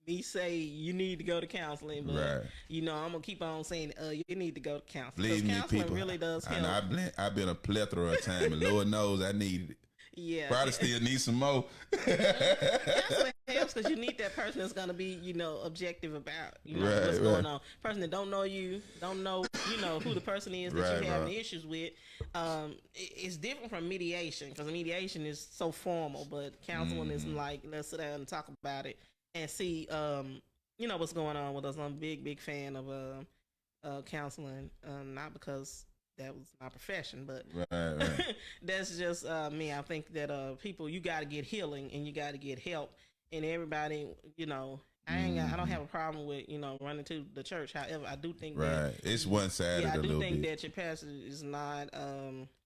me say you need to go to counseling, but Right. I'm gonna keep on saying you need to go to counseling. Believe me, Counseling people. really does I help. know I've been a plethora of time, and Lord knows I needed it. Yeah, Probably still need some more. counseling helps because you need that person that's gonna be objective about Right, what's going right. on. Person that don't know you, don't know who the person is that Right, you're having right. issues with. It's different from mediation because mediation is so formal, but counseling is Mm-hmm. like, let's sit down and talk about it and see what's going on with us. I'm a big fan of counseling, not because that was my profession, but Right, right. that's just me. I think that people, you got to get healing and you got to get help, and everybody, I don't have a problem with running to the church. However, I do think that Right. It's one sided I a do little think bit. that your pastor is not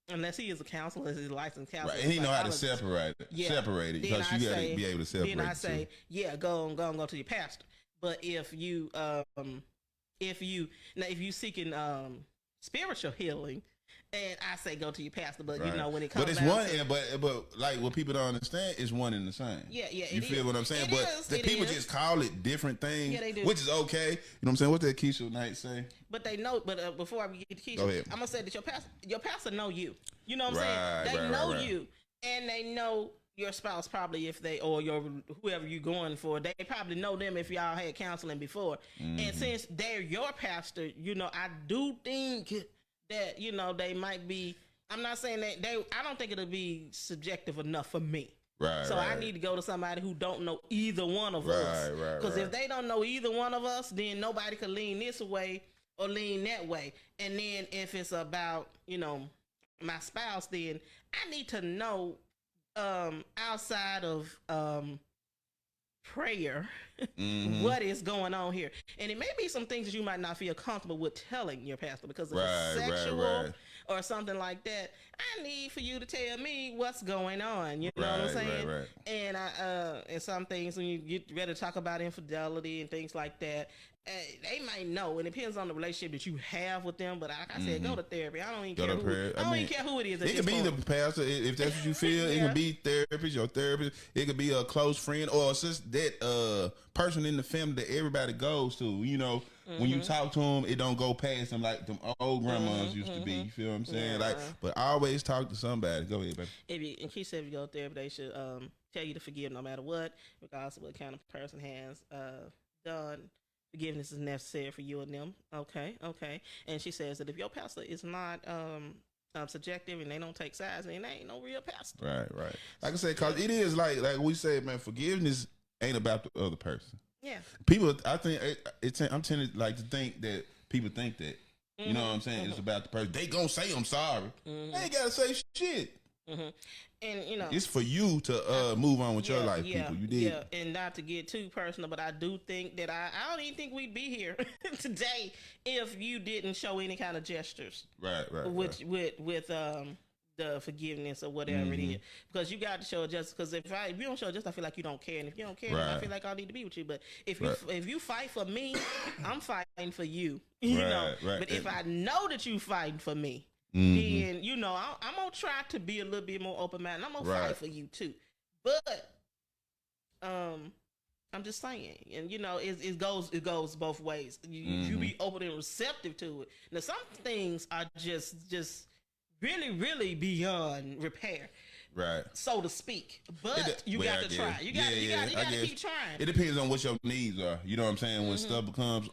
unless he is a counselor, he's a licensed counselor, Right. And he know how to psychologist. separate it. Yeah. Separate it. Then Because I you gotta say- be able to separate Then I the say, two. yeah, go to your pastor. But if you seeking spiritual healing, and I say go to your pastor. But Right. when it comes But it's down one, to, but like what people don't understand is one and the same. Yeah, You it feel is. what I'm saying? It But is, the it people is. just call it different things, Yeah, they do. which is okay. You know what I'm saying? What that Keisha Knight say? But they know. But before I get to Keisha, Go ahead. I'm gonna say that your pastor know you. You know what I'm Right, saying? They right, know right. you, and they know your spouse probably if they or your whoever you going for. They probably know them if y'all had counseling before. Mm-hmm. And since they're your pastor, I do think that they might be. I'm not saying that I don't think it'll be subjective enough for me. Right. So right. I need to go to somebody who don't know either one of us. Right, right, Because right. if they don't know either one of us, then nobody could lean this way or lean that way. And then if it's about, my spouse, then I need to know outside of prayer Mhm. what is going on here. And it may be some things that you might not feel comfortable with telling your pastor because if Right, it's right, sexual right. or something like that. I need for you to tell me what's going on. You know what I'm Right, saying? right, right. And and some things when you get ready to talk about infidelity and things like that, they might know. And it depends on the relationship that you have with them. But like I said, go to therapy. I don't even Go care to who. prayer. I don't even care who it is. At It could this be the point. pastor if that's what you feel. It Yeah. could be therapist, your therapist. It could be a close friend or it's just that person in the family that everybody goes to. When you talk to them, it don't go past them like them old grandmas used to be. You feel what I'm saying? Yeah. Like, but always talk to somebody. Go ahead, baby. And Keith said if you go to therapy, they should tell you to forgive no matter what, regardless of what kind of person has done. Forgiveness is necessary for you and them. Okay. And she says that if your pastor is not subjective and they don't take sides, then they ain't no real pastor. Right. Like I said, cause it is like we said, man. Forgiveness ain't about the other person. Yeah. People, I think I'm tending like to think that people think that. You know what I'm saying? It's about the person. They gonna say I'm sorry. They ain't gotta say shit. And It's for you to move on with your life, people. You did. Yeah, and not to get too personal, but I do think that I don't even think we'd be here today if you didn't show any kind of gestures Right. with the forgiveness or whatever it is, because you got to show justice. Because if you don't show justice, I feel like you don't care, and if you don't care, then I Right. feel like I need to be with you. But if Right. if you fight for me, I'm fighting for you. You know. Right. But if I know that you fighting for me, Mm-hmm. then I'm gonna try to be a little bit more open minded. I'm gonna Right. fight for you too. But I'm just saying, and it goes both ways. You be open and receptive to it. Now some things are just really, really beyond repair, Right. so to speak. But you got to try. You got to keep trying. It depends on what your needs are. You know what I'm saying? When stuff becomes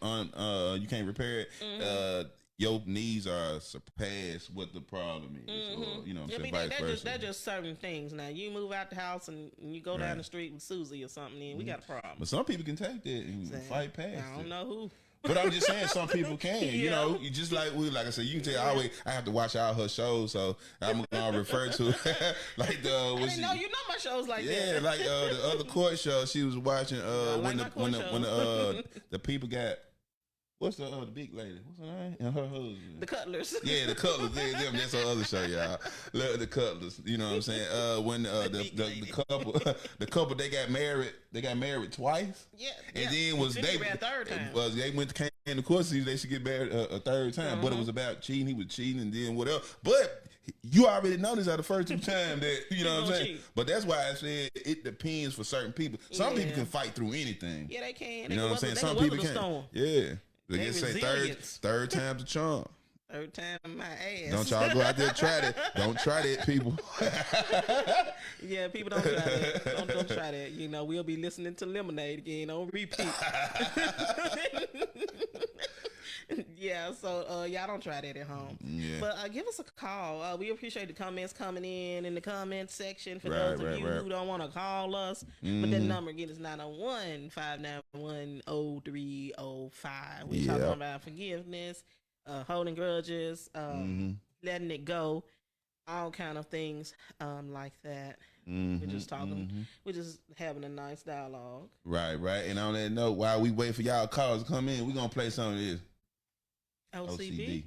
you can't repair it. Your needs are surpassed what the problem is, or you know what I'm saying, vice versa. That's just certain things. Now you move out the house and you go down the street with Susie or something, then we got a problem. But some people can take that and fight past it. I don't know who. But I'm just saying, some people can. You Yeah. know, you just like I said, you can tell. I have to watch all her shows, so I'm gonna refer to like the. I didn't know you know my shows like Yeah, that. like the other court show she was watching like my court shows. when the people got What's the big lady? What's her name? And her husband. The Cutlers. Yeah, the Cutlers. Yeah, them. That's her other show, y'all. Love the Cutlers. You know what I'm saying? When the couple they got married. They got married twice. Yeah. And yeah. then was they a third time. They went to came to court. See, they should get married a third time. But it was about cheating. He was cheating, and then whatever. But you already know this are the first two times that you know what I'm saying. Cheat. But that's why I said it depends for certain people. Some people can fight through anything. Yeah, they can. You know what I'm saying? Some people can. Yeah. They just say third time's a charm. Third time my ass. Don't y'all go out there and try that. Don't try that, people. Yeah, people don't try that. Don't try that. You know, we'll be listening to Lemonade again on repeat. Yeah, so y'all don't try that at home. Yeah. But give us a call. We appreciate the comments coming in the comment section for those of you who don't want to call us. But that number again is 901-591-0305. We're talking about forgiveness, holding grudges, letting it go, all kind of things like that. We're just talking. We're just having a nice dialogue. Right. And on that note, while we wait for y'all calls to come in, we're going to play some of this. O.C.B.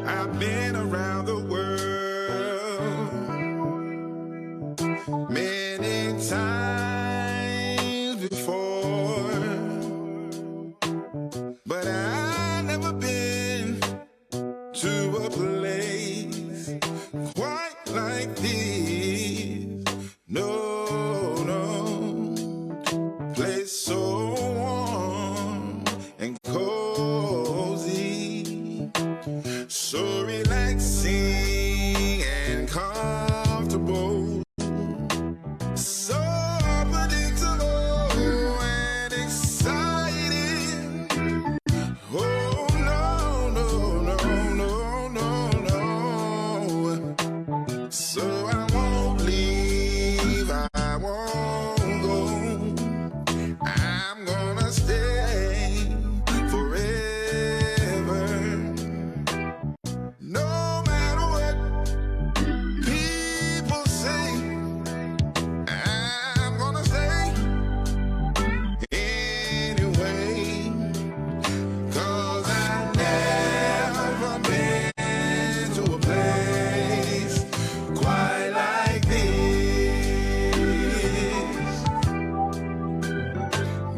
I've been around the world many times before, but I've never been to a place quite like this. No, place so warm and cozy, so relaxing and comfortable, so predictable and exciting. Oh no, no, no, no, no, no. So I won't leave, I won't go. I'm gonna stay forever. No matter what people say, I'm gonna stay anyway. 'Cause I've never been to a place quite like this.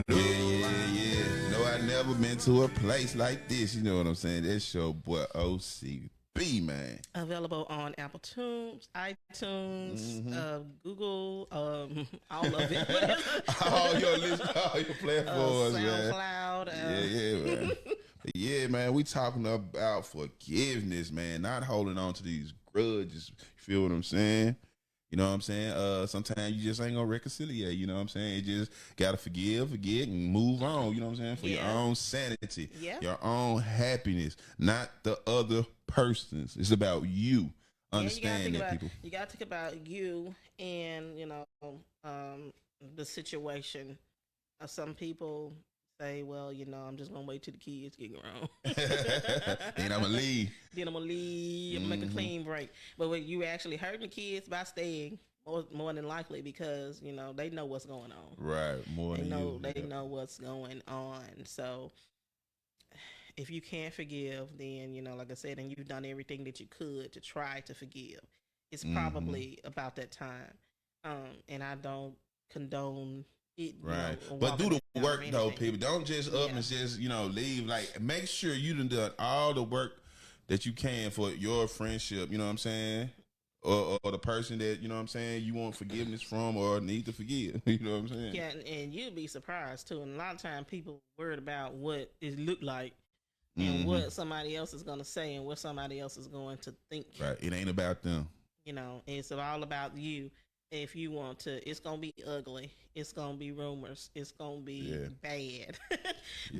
Yeah. No, I never been to a place like this. You know what I'm saying? That's your boy O.C.B, man. Available on Apple Tunes, iTunes, Google, all of it. all your platforms, man. SoundCloud. Yeah, man. But yeah, man, we talking about forgiveness, man. Not holding on to these grudges. You feel what I'm saying? You know what I'm saying? Sometimes you just ain't gonna reconcile. You know what I'm saying? You just gotta forgive, forget, and move on. You know what I'm saying? For your own sanity, your own happiness, not the other person's. It's about you. Understand that, people. You gotta think about you and the situation. Some people say, well, I'm just gonna wait till the kids get grown. Then I'm gonna leave. I'm gonna make a clean break. But when you actually hurting the kids by staying, more than likely, because they know what's going on. Right, they know what's going on. So if you can't forgive, then like I said, and you've done everything that you could to try to forgive, it's probably about that time. And I don't condone it, right, but do the work though, people. Don't just up and just leave. Like, make sure you done all the work that you can for your friendship. You know what I'm saying, or the person that you want forgiveness from or need to forgive. You know what I'm saying? Yeah, and you'd be surprised too. And a lot of times people worried about what it look like and what somebody else is gonna say and what somebody else is going to think. Right, it ain't about them. It's all about you. If you want to, it's gonna be ugly. It's gonna be rumors. It's gonna be bad.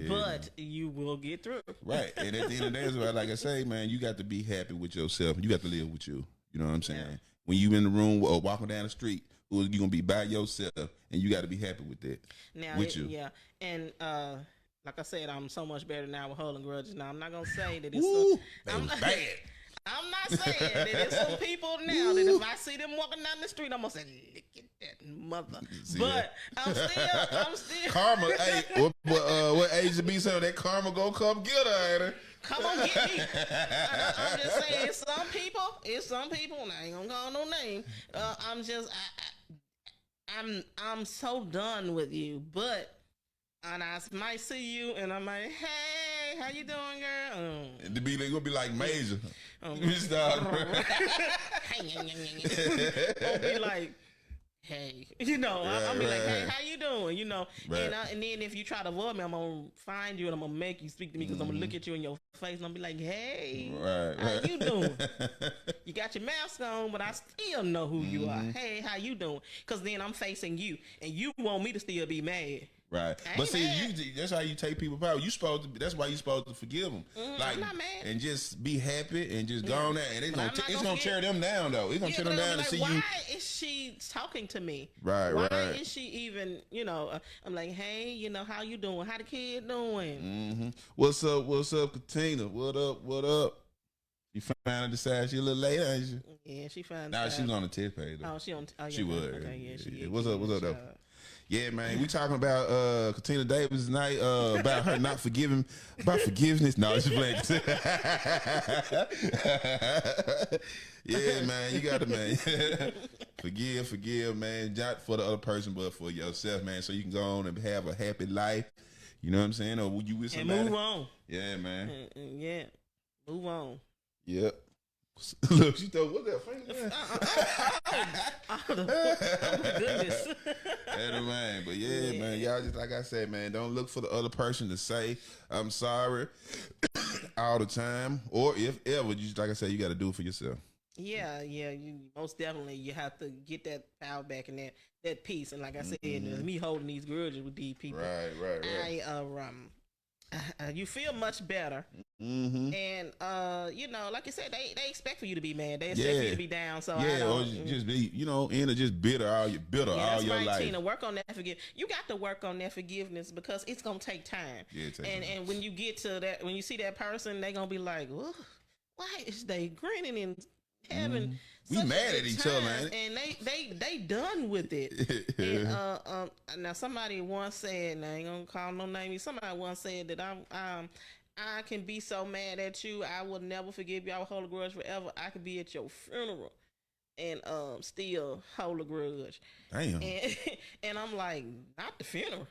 But you will get through. Right. And at the end of the day, like I say, man, you got to be happy with yourself. You got to live with you. You know what I'm saying? Yeah. When you in the room or walking down the street, you're gonna be by yourself, and you got to be happy with that. Now, with you. Yeah. And like I said, I'm so much better now with holding grudges. Now I'm not gonna say that it's. Woo, I'm that was not, bad. I'm not saying that there's some people now that if I see them walking down the street, I'm gonna say, "Look at that mother." See But that? I'm still Karma. Hey, what O.C.B said? That karma gonna come get her, ain't it? come on, get me. I'm just saying, it's some people. And I ain't gonna call no name. I'm so done with you, but. And I might see you, and I'm like, "Hey, how you doing, girl?" And they gonna be like Major. I'll be like, "Hey," I'll be like, "Hey, how you doing?" Right. And then if you try to avoid me, I'm gonna find you and I'm gonna make you speak to me because I'm gonna look at you in your face and I'm be like, "Hey, how you doing?" You got your mask on, but I still know who you are. Hey, how you doing? Because then I'm facing you, and you want me to still be mad. Right, but see, that's how you take people power. You supposed to. That's why you supposed to forgive them, I'm not mad. and just be happy and just go on there. And it's gonna tear them down though. It's gonna tear them down to see why you. Why is she talking to me? Right, why right. is she even? I'm like, hey, how you doing? How the kid doing? Mm-hmm. What's up, Katina? What up? You finally decided she a little late, ain't you? Yeah, she finally. Nah, she's on the test page though. Oh, she on. Oh, yeah, she would. Okay, yeah, she. What's up though? Yeah, man, we talking about Katina Davis tonight, about her not forgiving, about forgiveness. No, she's playing. Yeah, man, you got to, man. forgive, man, not for the other person, but for yourself, man, so you can go on and have a happy life. You know what I'm saying? Or you with somebody? And move on. Yeah, man. Yeah, move on. Yep. Look, she thought, what's that finger? Oh my goodness. Hey, man, but yeah, man, y'all just like I said, man, don't look for the other person to say I'm sorry all the time, or if ever, just like I said, you got to do it for yourself. Yeah, you most definitely you have to get that power back and that peace. And like I said, me holding these grudges with these people, right. You feel much better, and like you said, they expect for you to be mad. They expect you to be down. So or just be, end of just bitter all your life. Tina, work on that forgiveness. You got to work on that forgiveness because it's gonna take time. Yeah, it takes time. And when you get to that, when you see that person, they gonna be like, why is they grinning and having we mad at each other, man, and they done with it. And now somebody once said, and I ain't gonna call no name. Somebody once said that I can be so mad at you, I will never forgive you. I will hold a grudge forever. I could be at your funeral and still hold a grudge. Damn. And I'm like, not the funeral.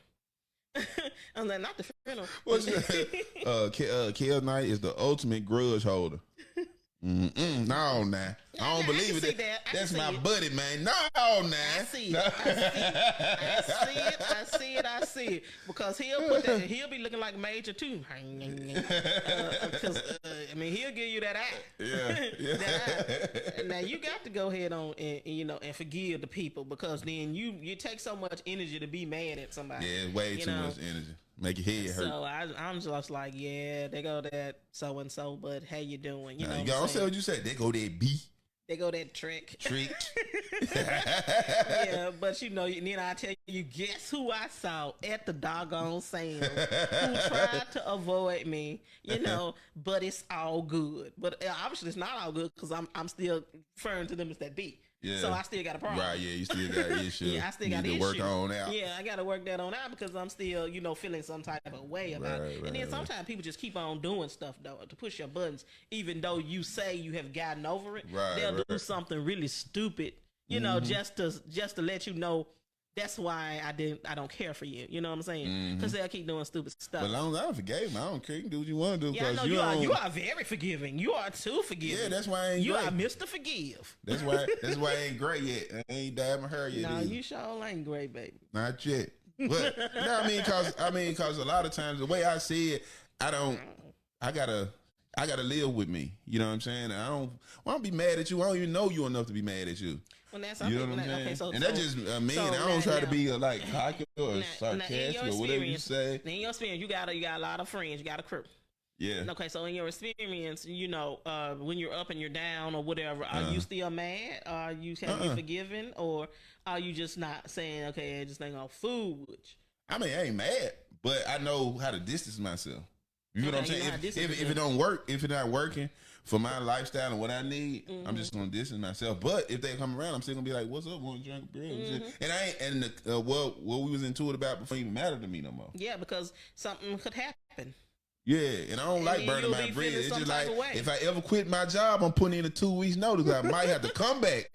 I'm like, not the funeral. What's that? Kel Knight is the ultimate grudge holder. No, nah. I don't believe it. That's my buddy, man. No, nah. I see it. Because he'll be looking like Major too. Because he'll give you that eye. Yeah. That eye. Now you got to go ahead on and forgive the people, because then you take so much energy to be mad at somebody. Yeah, way too much energy. Make your head hurt. So I'm just like, yeah, they go that so and so, but how you doing? You don't say what you said. They go that B. They go that trick. Yeah, but then I tell you, guess who I saw at the doggone sale who tried to avoid me, but it's all good. But obviously it's not all good because I'm still referring to them as that B. Yeah. So I still got a problem. Right, yeah, you still got an issue. Yeah, I still got an issue. Work on out. Yeah, I got to work that on out because I'm still, feeling some type of way about it. And then sometimes people just keep on doing stuff, though, to push your buttons, even though you say you have gotten over it. They'll do something really stupid, just to let you know. That's why I don't care for you. You know what I'm saying? Because they'll keep doing stupid stuff. But as long as I forgave him, I don't care. You can do what you want to do. Yeah, I know you are very forgiving. You are too forgiving. Yeah, that's why I ain't you great. are Mr. Forgive. That's why I ain't great yet. I ain't dyed my hair yet. No, either. you sure ain't great, baby. Not yet. But because a lot of times the way I see it, I gotta live with me. You know what I'm saying? I don't be mad at you. I don't even know you enough to be mad at you. Well, that's you know what I'm saying? Okay, and that's just mean. I don't try to be like cocky or sarcastic or whatever you say. In your experience, you got a lot of friends. You got a crew. Yeah. Okay, so in your experience, when you're up and you're down or whatever, are you still mad? Are you forgiven, or are you just not saying, okay, I just ain't gonna fool with you? I mean, I ain't mad, but I know how to distance myself. You know what I'm saying? If it don't work, if it's not working for my lifestyle and what I need, I'm just gonna distance myself. But if they come around, I'm still gonna be like, "What's up? Want to drink a beer?" And I ain't. And what we was into it about before even mattered to me no more. Yeah, because something could happen. Yeah, and I don't like burning my bridge. It's just like if I ever quit my job, I'm putting in a 2 weeks notice. I might have to come back.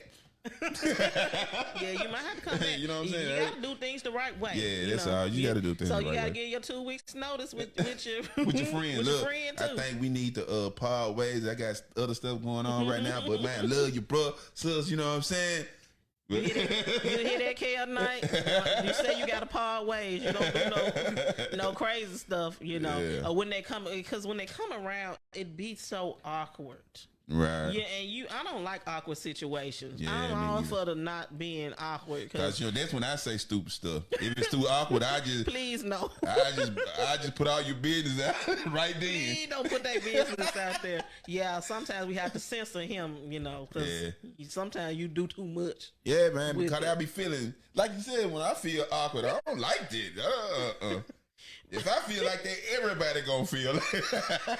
Yeah, you might have to come back. You know what I'm saying? You got to do things the right way. Yeah, that's all. You got to do things the right way. So you got to get your 2 weeks notice with your with your friend. With Look, your friend too. I think we need to part ways. I got other stuff going on right now, but man, love you, bro, sis. You know what I'm saying? You hear that, Kel Knight? You say you got to part ways. You don't do no crazy stuff, you know. Yeah. Or when they come, because when they come around, it be so awkward. Right. Yeah, and I don't like awkward situations. Yeah, I'm all for the not being awkward. Cause that's when I say stupid stuff. If it's too awkward, I just please no. I just put all your business out right then. Please don't put that business out there. Yeah, sometimes we have to censor him, you know, because sometimes you do too much. Yeah, man, because I be feeling like you said when I feel awkward, I don't like this. If I feel like that, everybody gonna feel it.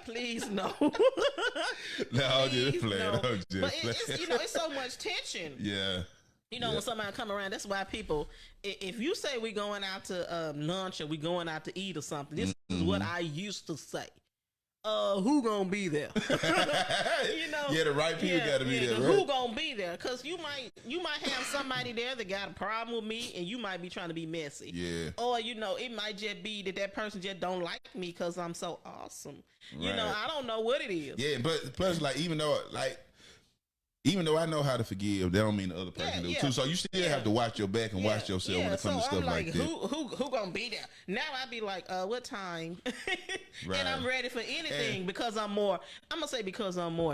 Please no. No, I'm just playing. No. I'm just but playing. it's so much tension. Yeah. You know, when somebody come around, that's why people, if you say we going out to lunch or we going out to eat or something, this is what I used to say. Who gonna be there? You know, the right people gotta be there. Right? Who gonna be there? Because you might have somebody there that got a problem with me, and you might be trying to be messy. Yeah. Or you know, it might just be that person just don't like me because I'm so awesome. Right. You know, I don't know what it is. Yeah, but plus, like, even though I know how to forgive, that don't mean the other person do too. So you still have to watch your back and watch yourself when it comes to stuff like that. Who gonna be there? Now I be like, what time? And I'm ready for anything because I'm more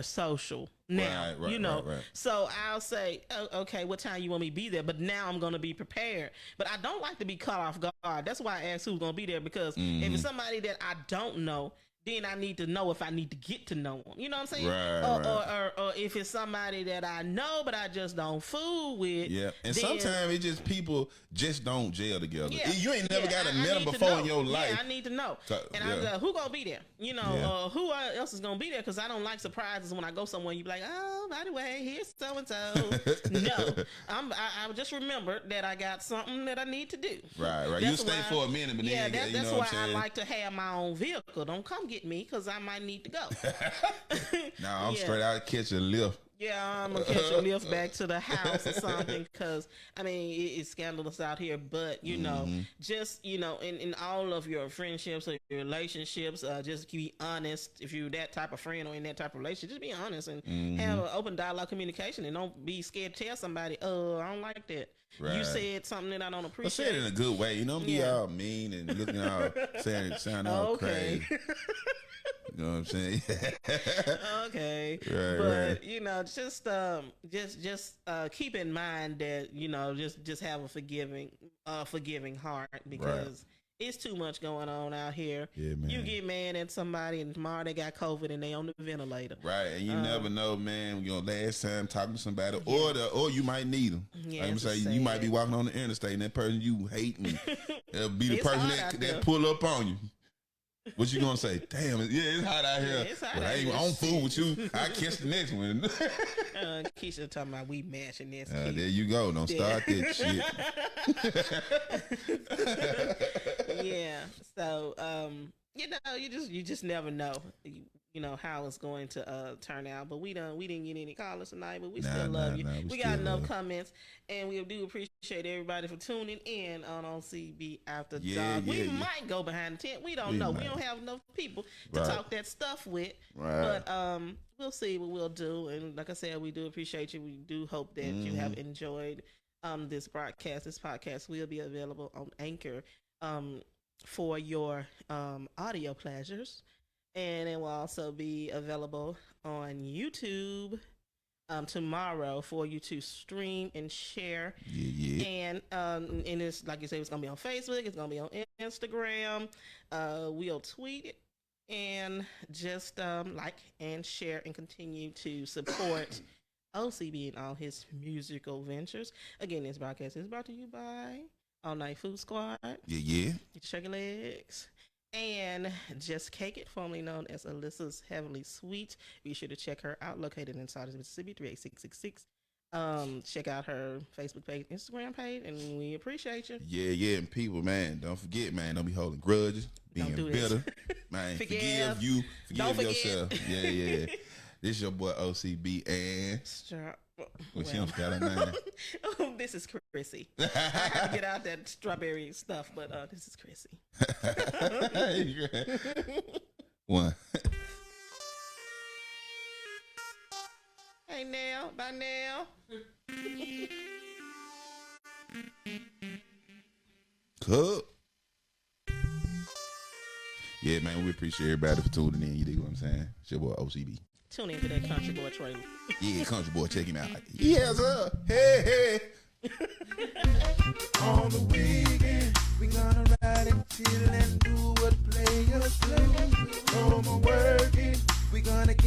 social now. Right, you know. Right. So I'll say, okay, what time you want me to be there? But now I'm gonna be prepared. But I don't like to be caught off guard. That's why I ask who's gonna be there, because if it's somebody that I don't know, then I need to know if I need to get to know them. You know what I'm saying? Or if it's somebody that I know but I just don't fool with. Yeah. And sometimes it's just people just don't gel together. Yeah. You ain't never got to meet them before in your life. Yeah, I need to know. And I'm like, who gonna be there? You know, who else is gonna be there? Because I don't like surprises. When I go somewhere, you be like, oh, by the way, here's so and so. No, I just remember that I got something that I need to do. Right. You stay for a minute, but then that's why I like to have my own vehicle. Don't come get me because I might need to go. No, I'm straight out catch a lift. Yeah, I'm gonna catch a lift back to the house or something, because I mean it's scandalous out here. But you know, just in all of your friendships or your relationships, just be honest. If you're that type of friend or in that type of relationship, just be honest and have an open dialogue, communication, and don't be scared to tell somebody, "Oh, I don't like that." Right. You said something that I don't appreciate. I said it in a good way. You don't be all mean and looking all sound all crazy. You know what I'm saying? Okay. Right, but you know, just keep in mind that, you know, just have a forgiving heart, because it's too much going on out here. Yeah, man. You get mad at somebody and tomorrow they got COVID and they on the ventilator. Right, and you never know, man. You know, last time talking to somebody, or you might need them. Yeah, like I'm saying, you might be walking on the interstate and that person you hate, and it'll be the person that pull up on you. What you gonna say? Damn, it's hot out here. It's hot out here. I don't fool with you. I catch the next one. Keisha talking about we matching this. There you go. Don't start that shit. Yeah. So, you know, you just never know. You know how it's going to turn out, but we didn't get any callers tonight, but we still love you. We got enough comments, and we do appreciate everybody for tuning in on O.C.B. After Dark. We might go behind the tent. We don't know. We don't have enough people to talk that stuff with, but we'll see what we'll do. And like I said, we do appreciate you. We do hope that you have enjoyed this broadcast. This podcast will be available on Anchor for your audio pleasures. And it will also be available on YouTube tomorrow for you to stream and share. And it's like you said, it's gonna be on Facebook. It's gonna be on Instagram. We'll tweet it and just like and share and continue to support O.C.B. and all his musical ventures. Again, this broadcast is brought to you by All Night Food Squad. Yeah. Shake your legs. And Just Cake It, formerly known as Alyssa's Heavenly Sweet. Be sure to check her out, located in Sardis, Mississippi, 38666. Check out her Facebook page, Instagram page, and we appreciate you. Yeah, and people, man, don't forget, man, don't be holding grudges, being bitter. Man, forgive yourself. Yeah. This your boy O.C.B. and she don't forget her name. This is Krissy. I had to get out that strawberry stuff, but this is Krissy. One. Hey now, bye now. Cool. Yeah, man, we appreciate everybody for tuning in. You dig what I'm saying? It's your boy O.C.B. Tune in to that country boy trailer. Yeah, country boy, check him out. Yes, sir. Hey. On the weekend, we gonna ride and chill and do what players do. No more working, we gonna get